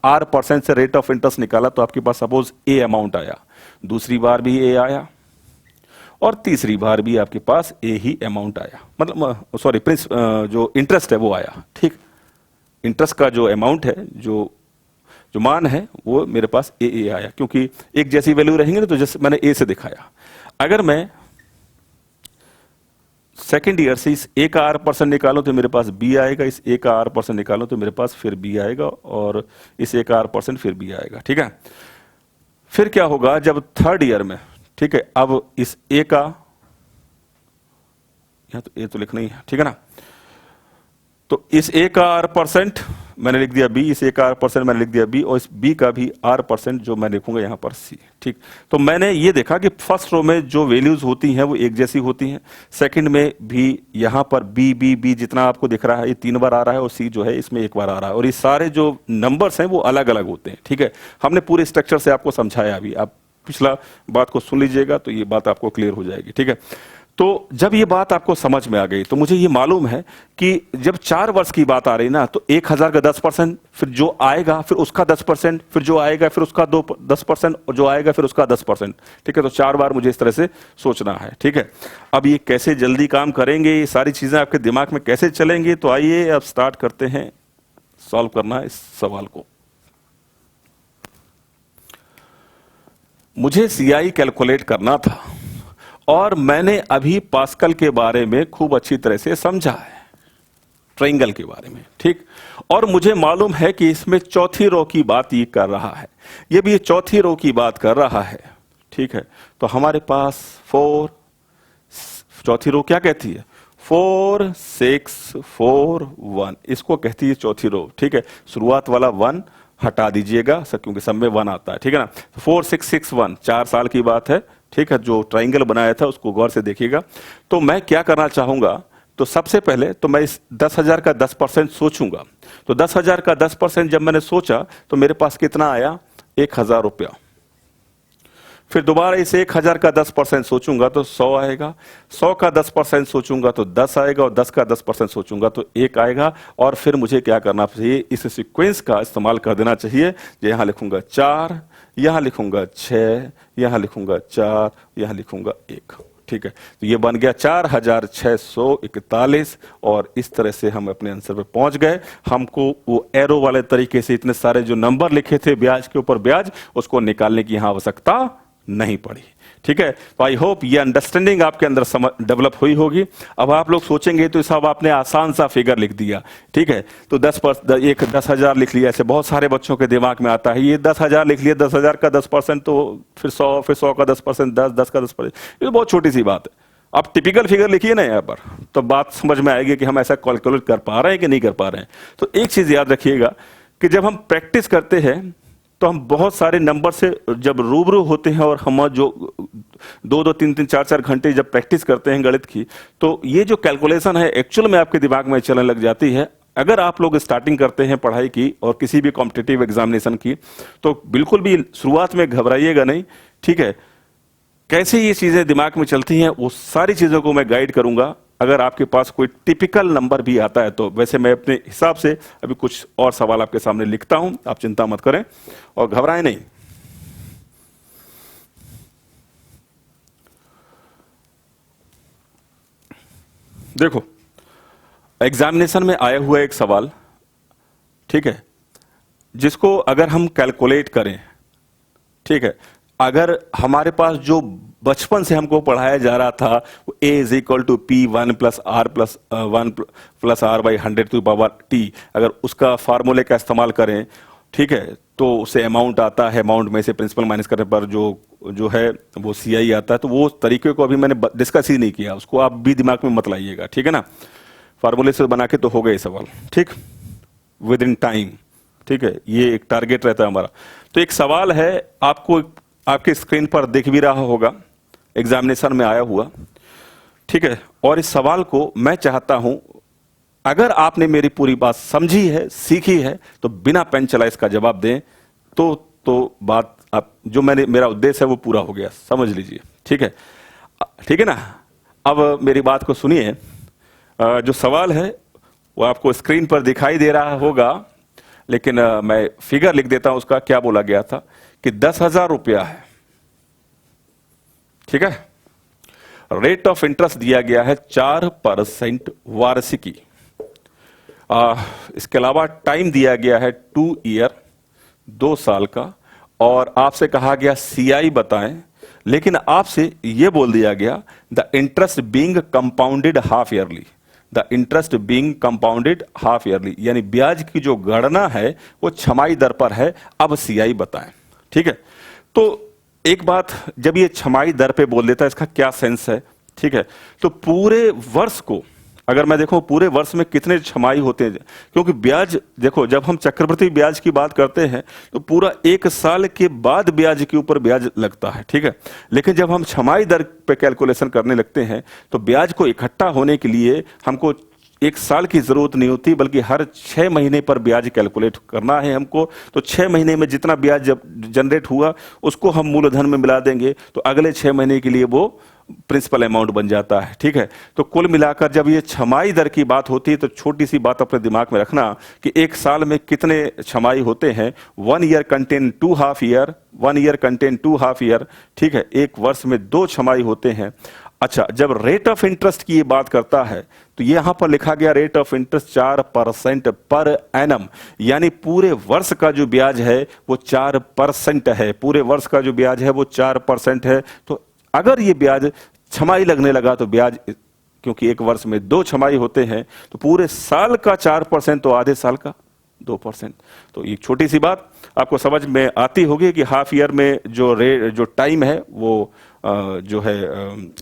R% से रेट ऑफ इंटरेस्ट निकाला, तो आपके पास सपोज ए अमाउंट आया, दूसरी बार भी ए आया, और तीसरी बार भी आपके पास ए ही अमाउंट आया, मतलब सॉरी जो इंटरेस्ट है वो आया। ठीक, इंटरेस्ट का जो अमाउंट है, जो मान है, वो मेरे पास ए आया, क्योंकि एक जैसी वैल्यू रहेंगे ना, तो जैसे मैंने ए से दिखाया। अगर मैं सेकेंड ईयर से इस ए का R% निकालो तो मेरे पास बी आएगा, इस ए का R% निकालो तो मेरे पास फिर बी आएगा, और इस ए का R% फिर बी आएगा। ठीक है, फिर क्या होगा जब थर्ड ईयर में, ठीक है, अब इस ए का, यहां तो ए तो लिखना ही है, ठीक है ना, तो इस ए का R% मैंने लिख दिया बी, इस ए का R% मैंने लिख दिया बी, और इस बी का भी R% जो मैं लिखूंगा यहां पर सी। ठीक, तो मैंने ये देखा कि फर्स्ट रो में जो वैल्यूज होती हैं वो एक जैसी होती हैं, सेकंड में भी यहां पर बी बी बी जितना आपको दिख रहा है ये 3 बार आ रहा है, और सी जो है इसमें 1 बार आ रहा है, और ये सारे जो नंबर्स हैं वो अलग अलग होते हैं। ठीक है, हमने पूरे स्ट्रक्चर से आपको समझाया, अभी आप पिछला बात को सुन लीजिएगा तो ये बात आपको क्लियर हो जाएगी। ठीक है, तो जब ये बात आपको समझ में आ गई तो मुझे ये मालूम है कि जब 4 वर्ष की बात आ रही ना, तो 1,000 का 10%, फिर जो आएगा फिर उसका 10%, फिर जो आएगा फिर उसका 10%, और जो आएगा फिर उसका 10%। ठीक है, तो 4 बार मुझे इस तरह से सोचना है। ठीक है, अब ये कैसे जल्दी काम करेंगे, ये सारी चीजें आपके दिमाग में कैसे चलेंगी, तो आइए अब स्टार्ट करते हैं सॉल्व करना इस सवाल को। मुझे CI कैलकुलेट करना था, और मैंने अभी पास्कल के बारे में खूब अच्छी तरह से समझा है, ट्रायंगल के बारे में। ठीक, और मुझे मालूम है कि इसमें चौथी रो की बात ये कर रहा है, ये भी चौथी रो की बात कर रहा है। ठीक है, तो हमारे पास 4, चौथी रो क्या कहती है, 4 6 4 1, इसको कहती है चौथी रो। ठीक है, शुरुआत वाला 1 हटा दीजिएगा सर, क्योंकि सब में 1 आता है। ठीक है ना, 4 6 6 1, 4 साल की बात है। ठीक है, जो ट्रायंगल बनाया था उसको गौर से देखिएगा। तो मैं क्या करना चाहूंगा, तो सबसे पहले तो मैं इस 10,000 का 10% सोचूंगा। तो 10,000 का 10% जब मैंने सोचा तो मेरे पास कितना आया, 1,000 रुपया। फिर दोबारा इस 1,000 का 10% सोचूंगा तो 100 आएगा, 100 का 10% सोचूंगा तो 10 आएगा, और 10 का 10% सोचूंगा तो 1 आएगा। और फिर मुझे क्या करना चाहिए, इस सीक्वेंस का इस्तेमाल कर देना चाहिए। यहां लिखूंगा 4, यहां लिखूंगा 6, यहां लिखूंगा 4, यहां लिखूंगा 1। ठीक है, तो ये बन गया 4,641, और इस तरह से हम अपने आंसर पे पहुंच गए। हमको वो एरो वाले तरीके से इतने सारे जो नंबर लिखे थे ब्याज के ऊपर ब्याज, उसको निकालने की यहां आवश्यकता नहीं पड़ी। ठीक है, तो आई होप ये अंडरस्टैंडिंग आपके अंदर डेवलप हुई होगी। अब आप लोग सोचेंगे तो साहब आपने आसान सा फिगर लिख दिया। ठीक है, तो 10,000 लिख लिया, ऐसे बहुत सारे बच्चों के दिमाग में आता है, ये 10,000 लिख लिया, 10,000 का 10%, तो फिर 100, फिर 100 का 10%, 10 का 10%, ये तो बहुत छोटी सी बात है। आप टिपिकल फिगर लिखिए ना यहाँ पर, तो बात समझ में आएगी कि हम ऐसा कैलकुलेट कर पा रहे हैं कि नहीं कर पा रहे हैं। तो एक चीज याद रखिएगा कि जब हम प्रैक्टिस करते हैं तो हम बहुत सारे नंबर से जब रूबरू होते हैं, और हम जो 2-2 3-3 4-4 घंटे जब प्रैक्टिस करते हैं गणित की, तो ये जो कैलकुलेशन है एक्चुअल में आपके दिमाग में चलने लग जाती है। अगर आप लोग स्टार्टिंग करते हैं पढ़ाई की और किसी भी कॉम्पिटिटिव एग्जामिनेशन की, तो बिल्कुल भी शुरुआत में घबराइएगा नहीं। ठीक है, कैसे ये चीजें दिमाग में चलती हैं वो सारी चीजों को मैं गाइड करूंगा। अगर आपके पास कोई टिपिकल नंबर भी आता है तो वैसे मैं अपने हिसाब से अभी कुछ और सवाल आपके सामने लिखता हूं, आप चिंता मत करें और घबराएं नहीं। देखो, एग्जामिनेशन में आया हुआ एक सवाल, ठीक है, जिसको अगर हम कैलकुलेट करें, ठीक है, अगर हमारे पास जो बचपन से हमको पढ़ाया जा रहा था वो a is equal to p one plus r plus one plus r by 100 to power t, अगर उसका फार्मूले का इस्तेमाल करें, ठीक है, तो उसे अमाउंट आता है, अमाउंट में से प्रिंसिपल माइनस करने पर जो जो है वो CI आता है। तो वो तरीके को अभी मैंने डिस्कस ही नहीं किया, उसको आप भी दिमाग में मत लाइएगा, ठीक है ना। फार्मूले से बना के तो हो गए सवाल, ठीक, विद इन टाइम, ठीक है, ये एक टारगेट रहता है हमारा। तो एक सवाल है, आपको आपके स्क्रीन पर दिख भी रहा होगा, एग्जामिनेशन में आया हुआ, ठीक है, और इस सवाल को मैं चाहता हूं, अगर आपने मेरी पूरी बात समझी है, सीखी है, तो बिना पेन चलाए इसका जवाब दें, तो बात आप जो मेरा उद्देश्य है वो पूरा हो गया, समझ लीजिए, ठीक है, ठीक है ना। अब मेरी बात को सुनिए, जो सवाल है वो आपको स्क्रीन पर दिखाई दे रहा होगा, लेकिन मैं फिगर लिख देता हूं उसका। क्या बोला गया था कि 10,000 रुपया है, ठीक है, रेट ऑफ इंटरेस्ट दिया गया है 4% वार्षिकी, इसके अलावा टाइम दिया गया है 2 ईयर, 2 साल का, और आपसे कहा गया CI बताएं, लेकिन आपसे यह बोल दिया गया the interest being compounded half yearly, the interest being compounded half yearly, यानी ब्याज की जो गणना है वो छमाही दर पर है, अब CI बताएं, ठीक है। तो एक बात, जब ये छमाही दर पे बोल देता है, इसका क्या सेंस है, ठीक है। तो पूरे वर्ष को अगर मैं देखूं, पूरे वर्ष में कितने छमाही होते हैं, क्योंकि ब्याज देखो, जब हम चक्रवृद्धि ब्याज की बात करते हैं तो पूरा 1 साल के बाद ब्याज के ऊपर ब्याज लगता है, ठीक है। लेकिन जब हम छमाही दर पे कैलकुलेशन करने लगते हैं तो ब्याज को इकट्ठा होने के लिए हमको 1 साल की जरूरत नहीं होती, बल्कि हर 6 महीने पर ब्याज कैलकुलेट करना है हमको। तो 6 महीने में जितना ब्याज जब जनरेट हुआ उसको हम मूलधन में मिला देंगे, तो अगले 6 महीने के लिए वो प्रिंसिपल अमाउंट बन जाता है, ठीक है। तो कुल मिलाकर जब ये छमाही दर की बात होती है तो छोटी सी बात अपने दिमाग में रखना कि 1 साल में कितने छमाही होते हैं। 1 year contain 2 half year, 1 year contain 2 half year, ठीक है। 1 वर्ष में 2 छमाही होते हैं। अच्छा, जब रेट ऑफ इंटरेस्ट की ये बात करता है तो यहां पर लिखा गया rate of interest 4% per annum, यानी पूरे वर्ष का जो ब्याज है वो 4% है, पूरे वर्ष का जो ब्याज है वो 4% है। तो अगर ये ब्याज छमाही लगने लगा तो ब्याज, क्योंकि 1 वर्ष में 2 छमाही होते हैं, तो पूरे साल का 4%, तो आधे साल का 2%। तो एक छोटी सी बात आपको समझ में आती होगी कि हाफ ईयर में जो टाइम है वो जो है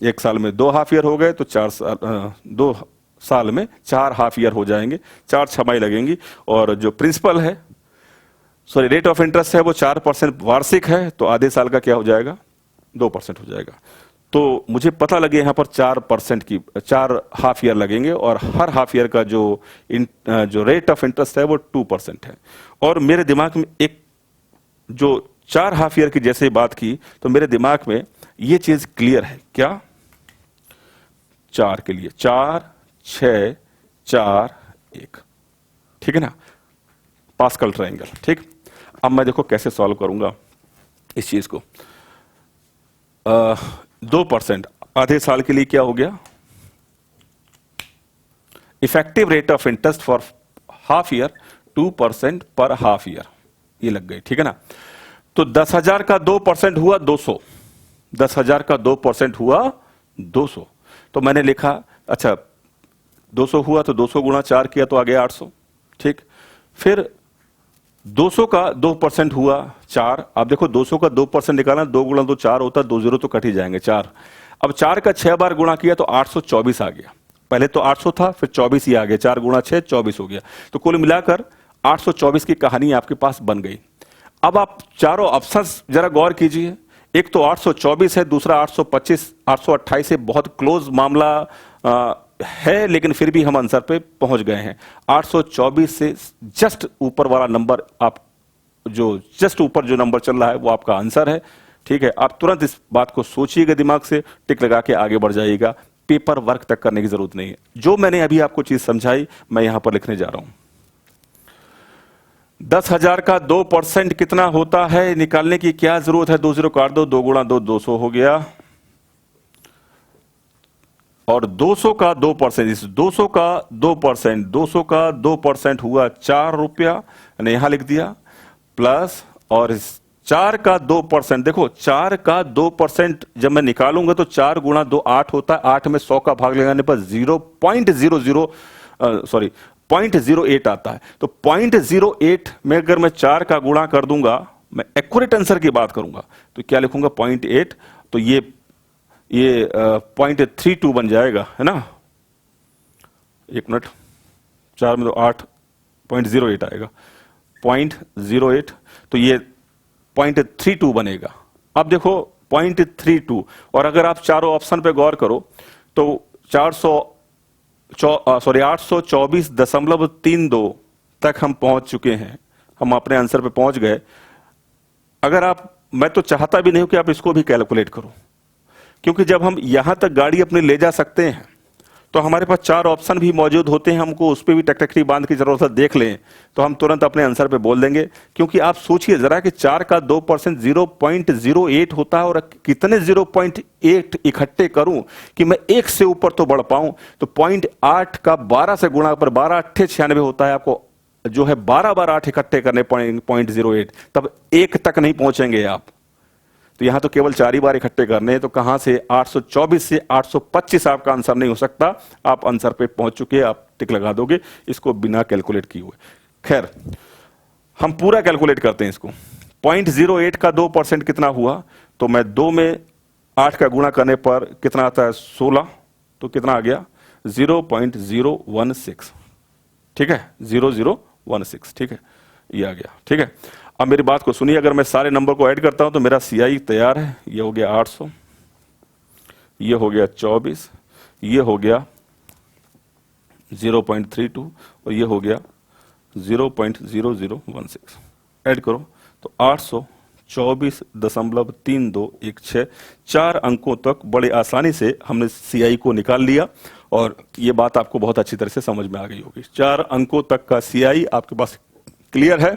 1 साल में 2 हाफ ईयर हो गए, तो 2 साल में 4 हाफ ईयर हो जाएंगे, 4 छमाही लगेंगी। और जो प्रिंसिपल है, सॉरी, रेट ऑफ इंटरेस्ट है वो 4% वार्षिक है, तो आधे साल का क्या हो जाएगा, 2% हो जाएगा। तो मुझे पता लगे यहाँ पर 4% की 4 हाफ ईयर लगेंगे, और हर हाफ ईयर का जो रेट ऑफ इंटरेस्ट है वो 2% है। और मेरे दिमाग में एक जो 4 हाफ ईयर की जैसे बात की, तो मेरे दिमाग में ये चीज क्लियर है, क्या 4 के लिए 4, 6, 4, 1, ठीक है ना, पास्कल ट्रायंगल, ठीक। अब मैं देखो कैसे सॉल्व करूंगा इस चीज को। 2% आधे साल के लिए क्या हो गया, effective rate of interest for half year 2% पर हाफ ईयर, ये लग गई, ठीक है ना। तो 10,000 का 2% हुआ 200, 10,000 का 2% हुआ 200। तो मैंने लिखा, अच्छा 200 हुआ तो 200 गुणा 4 किया तो आ गया 800, ठीक। फिर 200 का 2% हुआ 4। अब देखो 200 का 2% निकालना, 2 गुणा 2 4 होता है, 2 0 तो कट ही जाएंगे, 4। अब 4 का 6 बार गुणा किया तो 824 आ गया। पहले तो 800 था, फिर 24 ही आ गया, 4 गुणा 6 24 हो गया। तो कुल मिलाकर 824 की कहानी आपके पास बन गई। अब आप चारों ऑप्शंस जरा गौर कीजिए, एक तो 824 है, दूसरा 825, 828 से बहुत क्लोज मामला है, लेकिन फिर भी हम आंसर पे पहुंच गए हैं। 824 से जस्ट ऊपर वाला नंबर, आप जो जस्ट ऊपर जो नंबर चल रहा है वो आपका आंसर है, ठीक है। आप तुरंत इस बात को सोचिएगा, दिमाग से टिक लगा के आगे बढ़ जाइएगा, पेपर वर्क तक करने की जरूरत नहीं है। जो मैंने अभी आपको चीज समझाई मैं यहां पर लिखने जा रहा हूं। 10,000 का 2% कितना होता है, निकालने की क्या जरूरत है, 2 0 काट दो, 2 गुणा 2 200 हो गया। और 200 का 2%, इस 200 का 2%, 200 का 2% हुआ 4 रुपया, मैंने यहां लिख दिया, प्लस, और इस 4 का 2%, देखो 4 का 2% जब मैं निकालूंगा तो 4 गुणा 2 8 होता है, 8 में 100 का भाग लगाने पर 0.08 आता है। तो 0.08 में अगर मैं 4 का गुणा कर दूंगा, मैं एक्यूरेट आंसर की बात करूंगा तो क्या लिखूंगा 0.8, तो ये 0.32 बन जाएगा, है ना। एक मिनट, 4 में तो 8, 0.08 आएगा, 0.08, तो ये 0.32 बनेगा। अब देखो 0.32, और अगर आप चारों ऑप्शन पे गौर करो तो 824.32 तक हम पहुंच चुके हैं, हम अपने आंसर पे पहुंच गए। अगर आप, मैं तो चाहता भी नहीं हूं कि आप इसको भी कैलकुलेट करो, क्योंकि जब हम यहां तक गाड़ी अपनी ले जा सकते हैं तो हमारे पास 4 ऑप्शन भी मौजूद होते हैं, हमको उस पर भी टकटकी बांध की जरूरत है, देख लें तो हम तुरंत अपने आंसर पे बोल देंगे। क्योंकि आप सोचिए जरा कि 4 का 2% 0.08 होता है, और कितने 0.8 इकट्ठे करूं कि मैं 1 से ऊपर तो बढ़ पाऊं। तो 0.8 का 12 से गुणा पर 12 8 96 होता है, आपको जो है 12 बार 8 इकट्ठे करने 0.08, तब 1 तक नहीं पहुंचेंगे आप। तो यहां तो केवल 4 ही बार इकट्ठे करने हैं, तो कहां से 824 से 825 आपका आंसर नहीं हो सकता। आप आंसर पे पहुंच चुके हैं, आप टिक लगा दोगे इसको बिना कैलकुलेट किए हुए। खैर, हम पूरा कैलकुलेट करते हैं इसको। 0.08 का 2% कितना हुआ, तो मैं 2 में 8 का गुणा करने पर कितना आता है 16, तो कितना आ गया 0.016, ठीक है, 0016, ठीक है, ये आ गया, ठीक है। अब मेरी बात को सुनिए, अगर मैं सारे नंबर को ऐड करता हूं तो मेरा CI तैयार है। ये हो गया 800, ये हो गया 24, ये हो गया 0.32, और ये हो गया 0.0016। ऐड करो तो 824.3216, 4 अंकों तक बड़े आसानी से हमने CI को निकाल लिया, और ये बात आपको बहुत अच्छी तरह से समझ में आ गई होगी। 4 अंकों तक का CI आपके पास क्लियर है,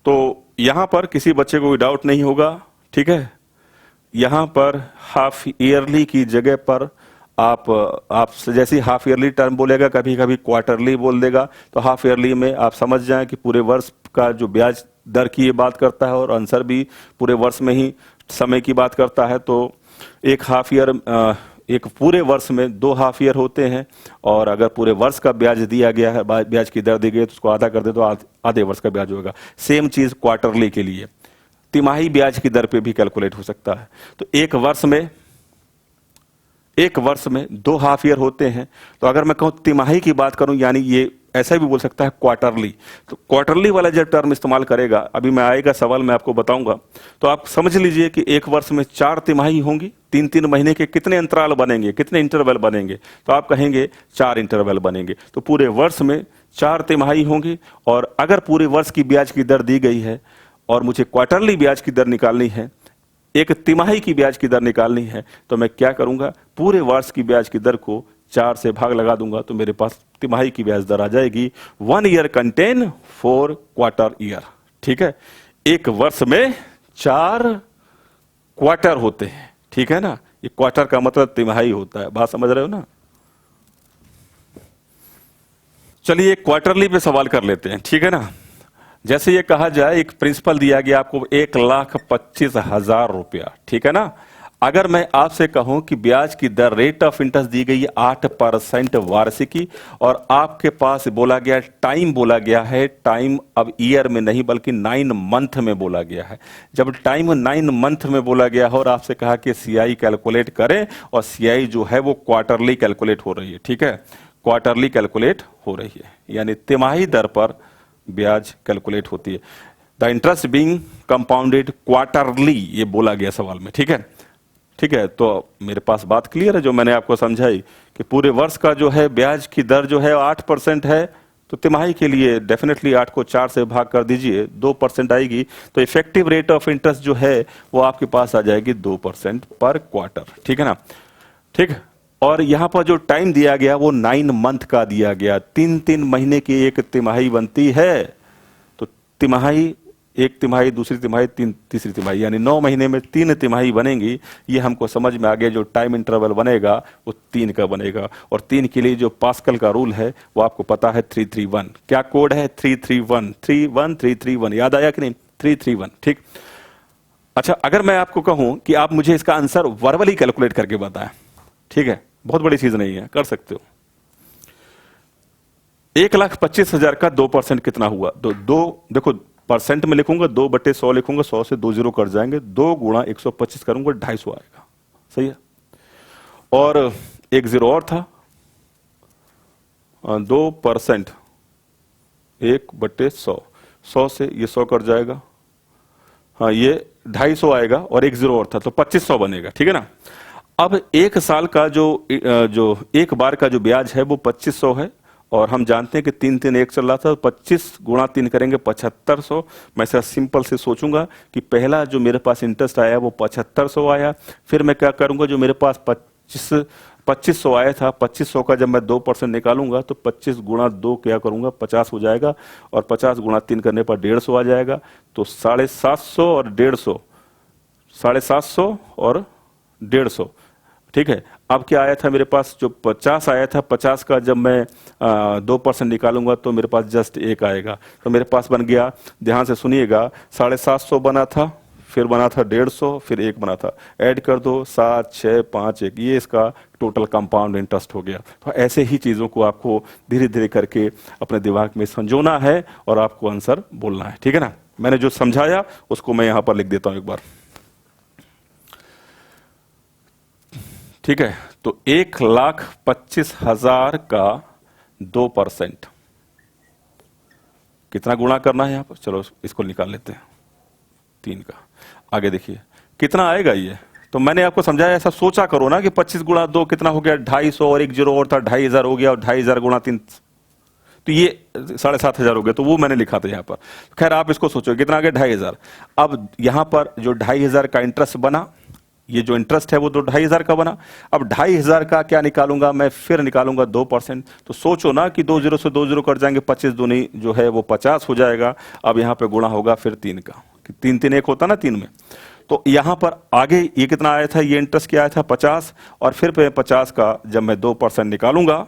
तो यहां पर किसी बच्चे को कोई डाउट नहीं होगा, ठीक है। यहां पर हाफ ईयरली की जगह पर आप जैसी हाफ ईयरली टर्म बोलेगा, कभी कभी क्वार्टरली बोल देगा, तो हाफ ईयरली में आप समझ जाएं कि पूरे वर्ष का जो ब्याज दर की ये बात करता है, और आंसर भी पूरे वर्ष में ही समय की बात करता है। तो एक हाफ ईयर, एक पूरे वर्ष में 2 हाफ ईयर होते हैं, और अगर पूरे वर्ष का ब्याज दिया गया है, ब्याज की दर दी गई है, तो उसको आधा कर दे तो आधे वर्ष का ब्याज होगा। सेम चीज क्वार्टरली के लिए, तिमाही ब्याज की दर पे भी कैलकुलेट हो सकता है। तो एक वर्ष में 2 हाफ ईयर होते हैं, तो अगर मैं कहूं तिमाही की बात करूं, यानी ये ऐसा भी बोल सकता है क्वार्टरली, तो क्वार्टरली वाला जो टर्म इस्तेमाल करेगा, अभी मैं आएगा सवाल मैं आपको बताऊंगा। तो आप समझ लीजिए कि एक वर्ष में 4 तिमाही होंगी, 3-3 महीने के कितने अंतराल बनेंगे, कितने इंटरवल बनेंगे, तो आप कहेंगे 4 इंटरवल बनेंगे। तो पूरे वर्ष में 4 तिमाही होंगी, और अगर पूरे वर्ष की ब्याज की दर दी गई है और मुझे क्वार्टरली ब्याज की दर निकालनी है, एक तिमाही की ब्याज की दर निकालनी है, तो मैं क्या करूंगा, पूरे वर्ष की ब्याज की दर को 4 से भाग लगा दूंगा, तो मेरे पास तिमाही की ब्याज दर आ जाएगी। 1 ईयर कंटेन 4 क्वार्टर ईयर, ठीक है। एक वर्ष में 4 क्वार्टर होते हैं, ठीक है ना। ये क्वार्टर का मतलब तिमाही होता है, बात समझ रहे हो ना। चलिए क्वार्टरली पे सवाल कर लेते हैं, ठीक है ना। जैसे ये कहा जाए, एक प्रिंसिपल दिया गया आपको 1,25,000 रुपया, ठीक है ना। अगर मैं आपसे कहूं कि ब्याज की दर, रेट ऑफ इंटरेस्ट दी गई है 8% वार्षिकी, और आपके पास बोला गया टाइम, बोला गया है टाइम अब ईयर में नहीं बल्कि 9 मंथ में बोला गया है। जब टाइम 9 मंथ में बोला गया हो और आपसे कहा कि CI कैलकुलेट करें, और CI जो है वो क्वार्टरली कैलकुलेट हो रही है, ठीक है, क्वार्टरली कैलकुलेट हो रही है, यानी तिमाही दर पर ब्याज कैलकुलेट होती है। The interest being compounded quarterly, ये बोला गया सवाल में, ठीक है, ठीक है। तो मेरे पास बात क्लियर है जो मैंने आपको समझाई कि पूरे वर्ष का जो है ब्याज की दर जो है 8% है, तो तिमाही के लिए डेफिनेटली 8 को 4 से भाग कर दीजिए, 2% आएगी, तो इफेक्टिव रेट ऑफ इंटरेस्ट जो है वो आपके पास आ जाएगी 2% पर क्वार्टर, ठीक है ना, ठीक। और यहां पर जो टाइम दिया गया वो 9 मंथ का दिया गया, 3-3 महीने की एक तिमाही बनती है। तो तिमाही एक तिमाही, दूसरी तिमाही, तीसरी तिमाही, यानी 9 महीने में 3 तिमाही बनेंगी। ये हमको समझ में आ गया। जो टाइम इंटरवल बनेगा वो 3 का बनेगा। और 3 के लिए जो पास्कल का रूल है वो आपको पता है 331। क्या कोड है? 331, 31331। याद आया कि नहीं? 331। ठीक। अच्छा, अगर मैं आपको कहूं कि आप मुझे इसका आंसर वर्बली कैलकुलेट करके बताएं, ठीक है, बहुत बड़ी चीज नहीं है, कर सकते हो। 1,25,000 का 2% कितना हुआ? देखो परसेंट में लिखूंगा 2/100 लिखूंगा, 100 से 2 जीरो कट जाएंगे, 2 गुणा 125 करूंगा, 250 आएगा। सही है। और एक जीरो और था, 2%, 1/100, 100 से ये 100 कट जाएगा, हाँ ये 250 आएगा, और एक जीरो और था तो 2500 बनेगा। ठीक है ना। अब एक साल का जो एक बार का जो ब्याज है वो 2500 है, और हम जानते हैं कि 3-3-1 चल रहा था, तो 25 गुणा 3 करेंगे 7500। मैं ऐसा सिंपल से सोचूंगा कि पहला जो मेरे पास इंटरेस्ट आया वो 7500 आया। फिर मैं क्या करूंगा, जो मेरे पास 2500 आया था, 2500 का जब मैं 2% निकालूंगा तो 25 गुणा 2 क्या करूंगा, 50 हो जाएगा, और 50 गुणा 3 करने पर 150 आ जाएगा। तो 750 और 150, 750 और 150। ठीक है। अब क्या आया था मेरे पास, जो 50 आया था, 50 का जब मैं 2% निकालूंगा तो मेरे पास जस्ट 1 आएगा। तो मेरे पास बन गया, ध्यान से सुनिएगा, 750 बना था, फिर बना था 150, फिर 1 बना था, ऐड कर दो 7, 6, 5, 1, ये इसका टोटल कंपाउंड इंटरेस्ट हो गया। तो ऐसे ही चीज़ों को आपको धीरे धीरे करके अपने दिमाग में संजोना है और आपको आंसर बोलना है। ठीक है ना। मैंने जो समझाया उसको मैं यहां पर लिख देता हूं एक बार। ठीक है। तो 1,25,000 का 2% कितना गुणा करना है यहां पर? चलो इसको निकाल लेते हैं, 3 का। आगे देखिए कितना आएगा ये। तो मैंने आपको समझाया, ऐसा सोचा करो ना कि 25 गुणा 2 कितना हो गया, 250, और एक जीरो और था, 2500 हो गया, और 2500 गुणा 3 तो ये 7,500 हो गया। तो वो मैंने लिखा था यहाँ पर। खैर आप इसको सोचो कितना आ गया, 2500। अब यहाँ पर जो 2500 का इंटरेस्ट बना, ये जो इंटरेस्ट है वो तो 2500 का बना। अब 2500 का क्या निकालूंगा मैं, फिर निकालूंगा 2%। तो सोचो ना कि 2 जीरो से 2 जीरो कट जाएंगे, 25 दूनी जो है वो 50 हो जाएगा। अब यहाँ पे गुणा होगा फिर 3 का, 3-3-1 होता ना 3 में। तो यहाँ पर आगे ये कितना आया था, ये इंटरेस्ट क्या आया था 50, और फिर 50 का जब मैं 2% निकालूंगा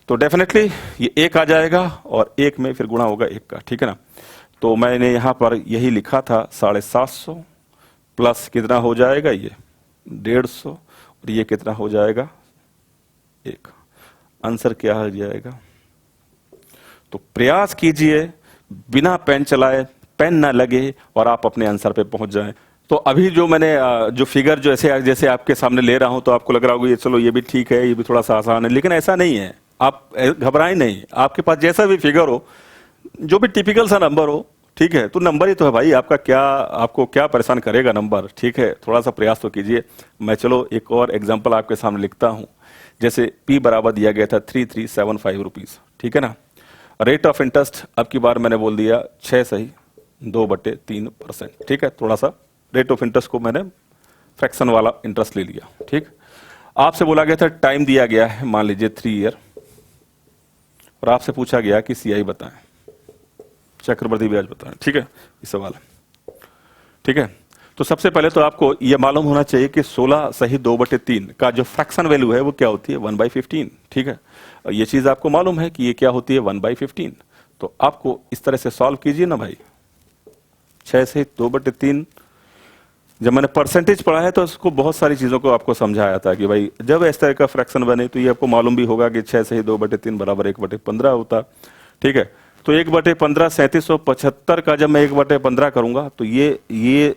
तो डेफिनेटली ये 1 आ जाएगा, और 1 में फिर गुणा होगा 1 का। ठीक है ना। तो मैंने यहाँ पर यही लिखा था, 750 प्लस कितना हो जाएगा ये 150, और ये कितना हो जाएगा 1। आंसर क्या हो जाएगा? तो प्रयास कीजिए बिना पेन चलाए, पेन ना लगे, और आप अपने आंसर पे पहुंच जाएं। तो अभी जो मैंने जो फिगर जो जैसे आपके सामने ले रहा हूं, तो आपको लग रहा होगा ये चलो ये भी ठीक है, ये भी थोड़ा सा आसान है, लेकिन ऐसा नहीं है। आप घबराएं नहीं, आपके पास जैसा भी फिगर हो, जो भी टिपिकल सा नंबर हो, ठीक है, तो नंबर ही तो है भाई, आपको क्या परेशान करेगा नंबर। ठीक है, थोड़ा सा प्रयास तो कीजिए। मैं चलो एक और एग्जांपल आपके सामने लिखता हूं। जैसे P बराबर दिया गया था 3375 रुपीज। ठीक है ना। रेट ऑफ इंटरेस्ट अब की बार मैंने बोल दिया 6 सही 2/3%। ठीक है, थोड़ा सा रेट ऑफ इंटरेस्ट को मैंने फ्रैक्शन वाला इंटरेस्ट ले लिया। ठीक। आपसे बोला गया था, टाइम दिया गया है मान लीजिए 3 ईयर, और आपसे पूछा गया कि CI बताएं, चक्रवृद्धि ब्याज बताएं। ठीक है, ये सवाल है। ठीक है। तो सबसे पहले तो आपको यह मालूम होना चाहिए कि 16 सही 2/3 का जो फ्रैक्शन वैल्यू है वो क्या होती है, 1/15। ठीक है, ये चीज आपको मालूम है कि ये क्या होती है, 1/15। तो आपको इस तरह से सॉल्व कीजिए ना भाई। 6 से 2/3, जब मैंने परसेंटेज पढ़ा है तो उसको बहुत सारी चीजों को आपको समझाया था कि भाई जब इस तरह का फ्रैक्शन बने तो ये आपको मालूम भी होगा कि 6 से 2/3 बराबर 1/15 होता। ठीक है। तो 1/15 3775 का जब मैं 1/15 करूंगा तो ये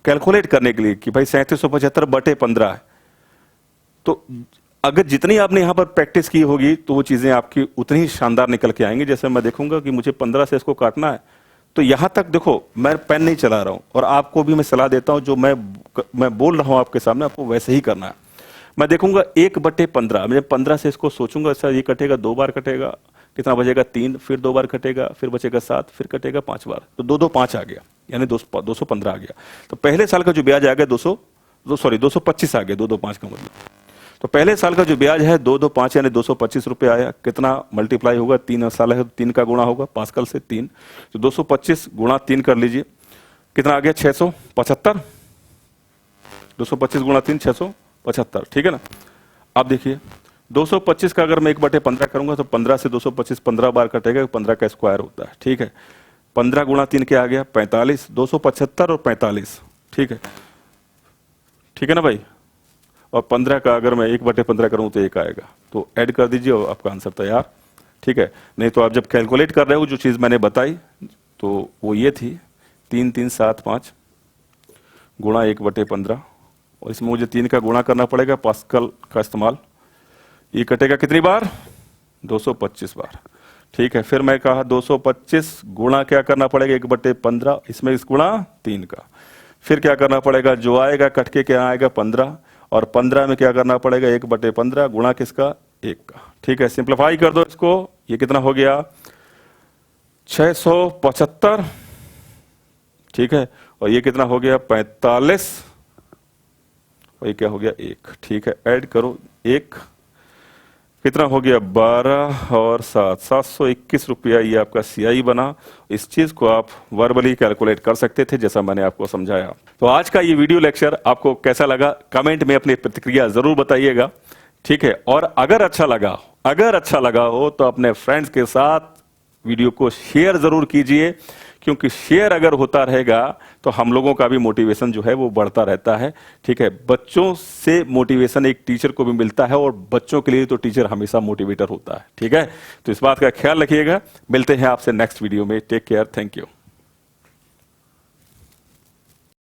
कैलकुलेट करने के लिए कि भाई 3775/15 है, तो अगर जितनी आपने यहां पर प्रैक्टिस की होगी तो वो चीजें आपकी उतनी ही शानदार निकल के आएंगी। जैसे मैं देखूंगा कि मुझे 15 से इसको काटना है, तो यहां तक देखो मैं पेन नहीं चला रहा हूं, और आपको भी मैं सलाह देता हूं, जो मैं बोल रहा हूं आपके सामने, आपको वैसे ही करना है। मैं देखूंगा 1/15, मैं 15 से इसको सोचूंगा, अच्छा ये कटेगा 2 बार कटेगा, कितना बचेगा 3, फिर 2 बार कटेगा, फिर बचेगा 7, फिर कटेगा 5 बार, तो 2 2 5 आ गया, यानी 215 आ गया। तो पहले साल का जो ब्याज आ गया 225 आ गया, 2 2 5 का मतलब। तो पहले साल का जो ब्याज है 225 यानी 225 रुपये आया। कितना मल्टीप्लाई होगा, 3 साल है तो 3 का गुणा होगा, पास्कल से 3, तो 225 गुणा 3 कर लीजिए, कितना आ गया 675। 225 गुणा 3 675, ठीक है ना। अब देखिए 225 का अगर मैं 1/15 करूंगा तो 15 से 225 15 बार कटेगा, 15 का स्क्वायर होता है, ठीक है। 15 गुणा 3 क्या आ गया 45, 275 और 45, ठीक है ना भाई। और 15 का अगर मैं 1/15 करूं तो 1 आएगा, तो ऐड कर दीजिए और आपका आंसर तैयार, ठीक है। नहीं तो आप जब कैलकुलेट कर रहे हो जो चीज मैंने बताई तो वो ये थी 3375 गुणा 1/15, और इसमें मुझे 3 का गुणा करना पड़ेगा, पास्कल का इस्तेमाल। ये कटेगा कितनी बार 225 बार, ठीक है। फिर मैं कहा 225 गुणा क्या करना पड़ेगा 1/15, इसमें इस गुणा 3 का, फिर क्या करना पड़ेगा जो आएगा कट के क्या आएगा 15, और 15 में क्या करना पड़ेगा 1/15 गुणा किसका 1 का, ठीक है। सिंप्लीफाई कर दो इसको, ये कितना हो गया 675, ठीक है। और ये कितना हो गया 45, और ये क्या हो गया 1, ठीक है। ऐड करो 1, कितना हो गया 12 और 7 721 रुपया ये आपका CI बना। इस चीज को आप वर्बली कैलकुलेट कर सकते थे जैसा मैंने आपको समझाया। तो आज का ये वीडियो लेक्चर आपको कैसा लगा कमेंट में अपनी प्रतिक्रिया जरूर बताइएगा, ठीक है। और अगर अच्छा लगा हो तो अपने फ्रेंड्स के साथ वीडियो को शेयर जरूर कीजिए, क्योंकि शेयर अगर होता रहेगा तो हम लोगों का भी मोटिवेशन जो है वो बढ़ता रहता है, ठीक है। बच्चों से मोटिवेशन एक टीचर को भी मिलता है, और बच्चों के लिए तो टीचर हमेशा मोटिवेटर होता है, ठीक है। तो इस बात का ख्याल रखिएगा, मिलते हैं आपसे नेक्स्ट वीडियो में। Take care, thank you.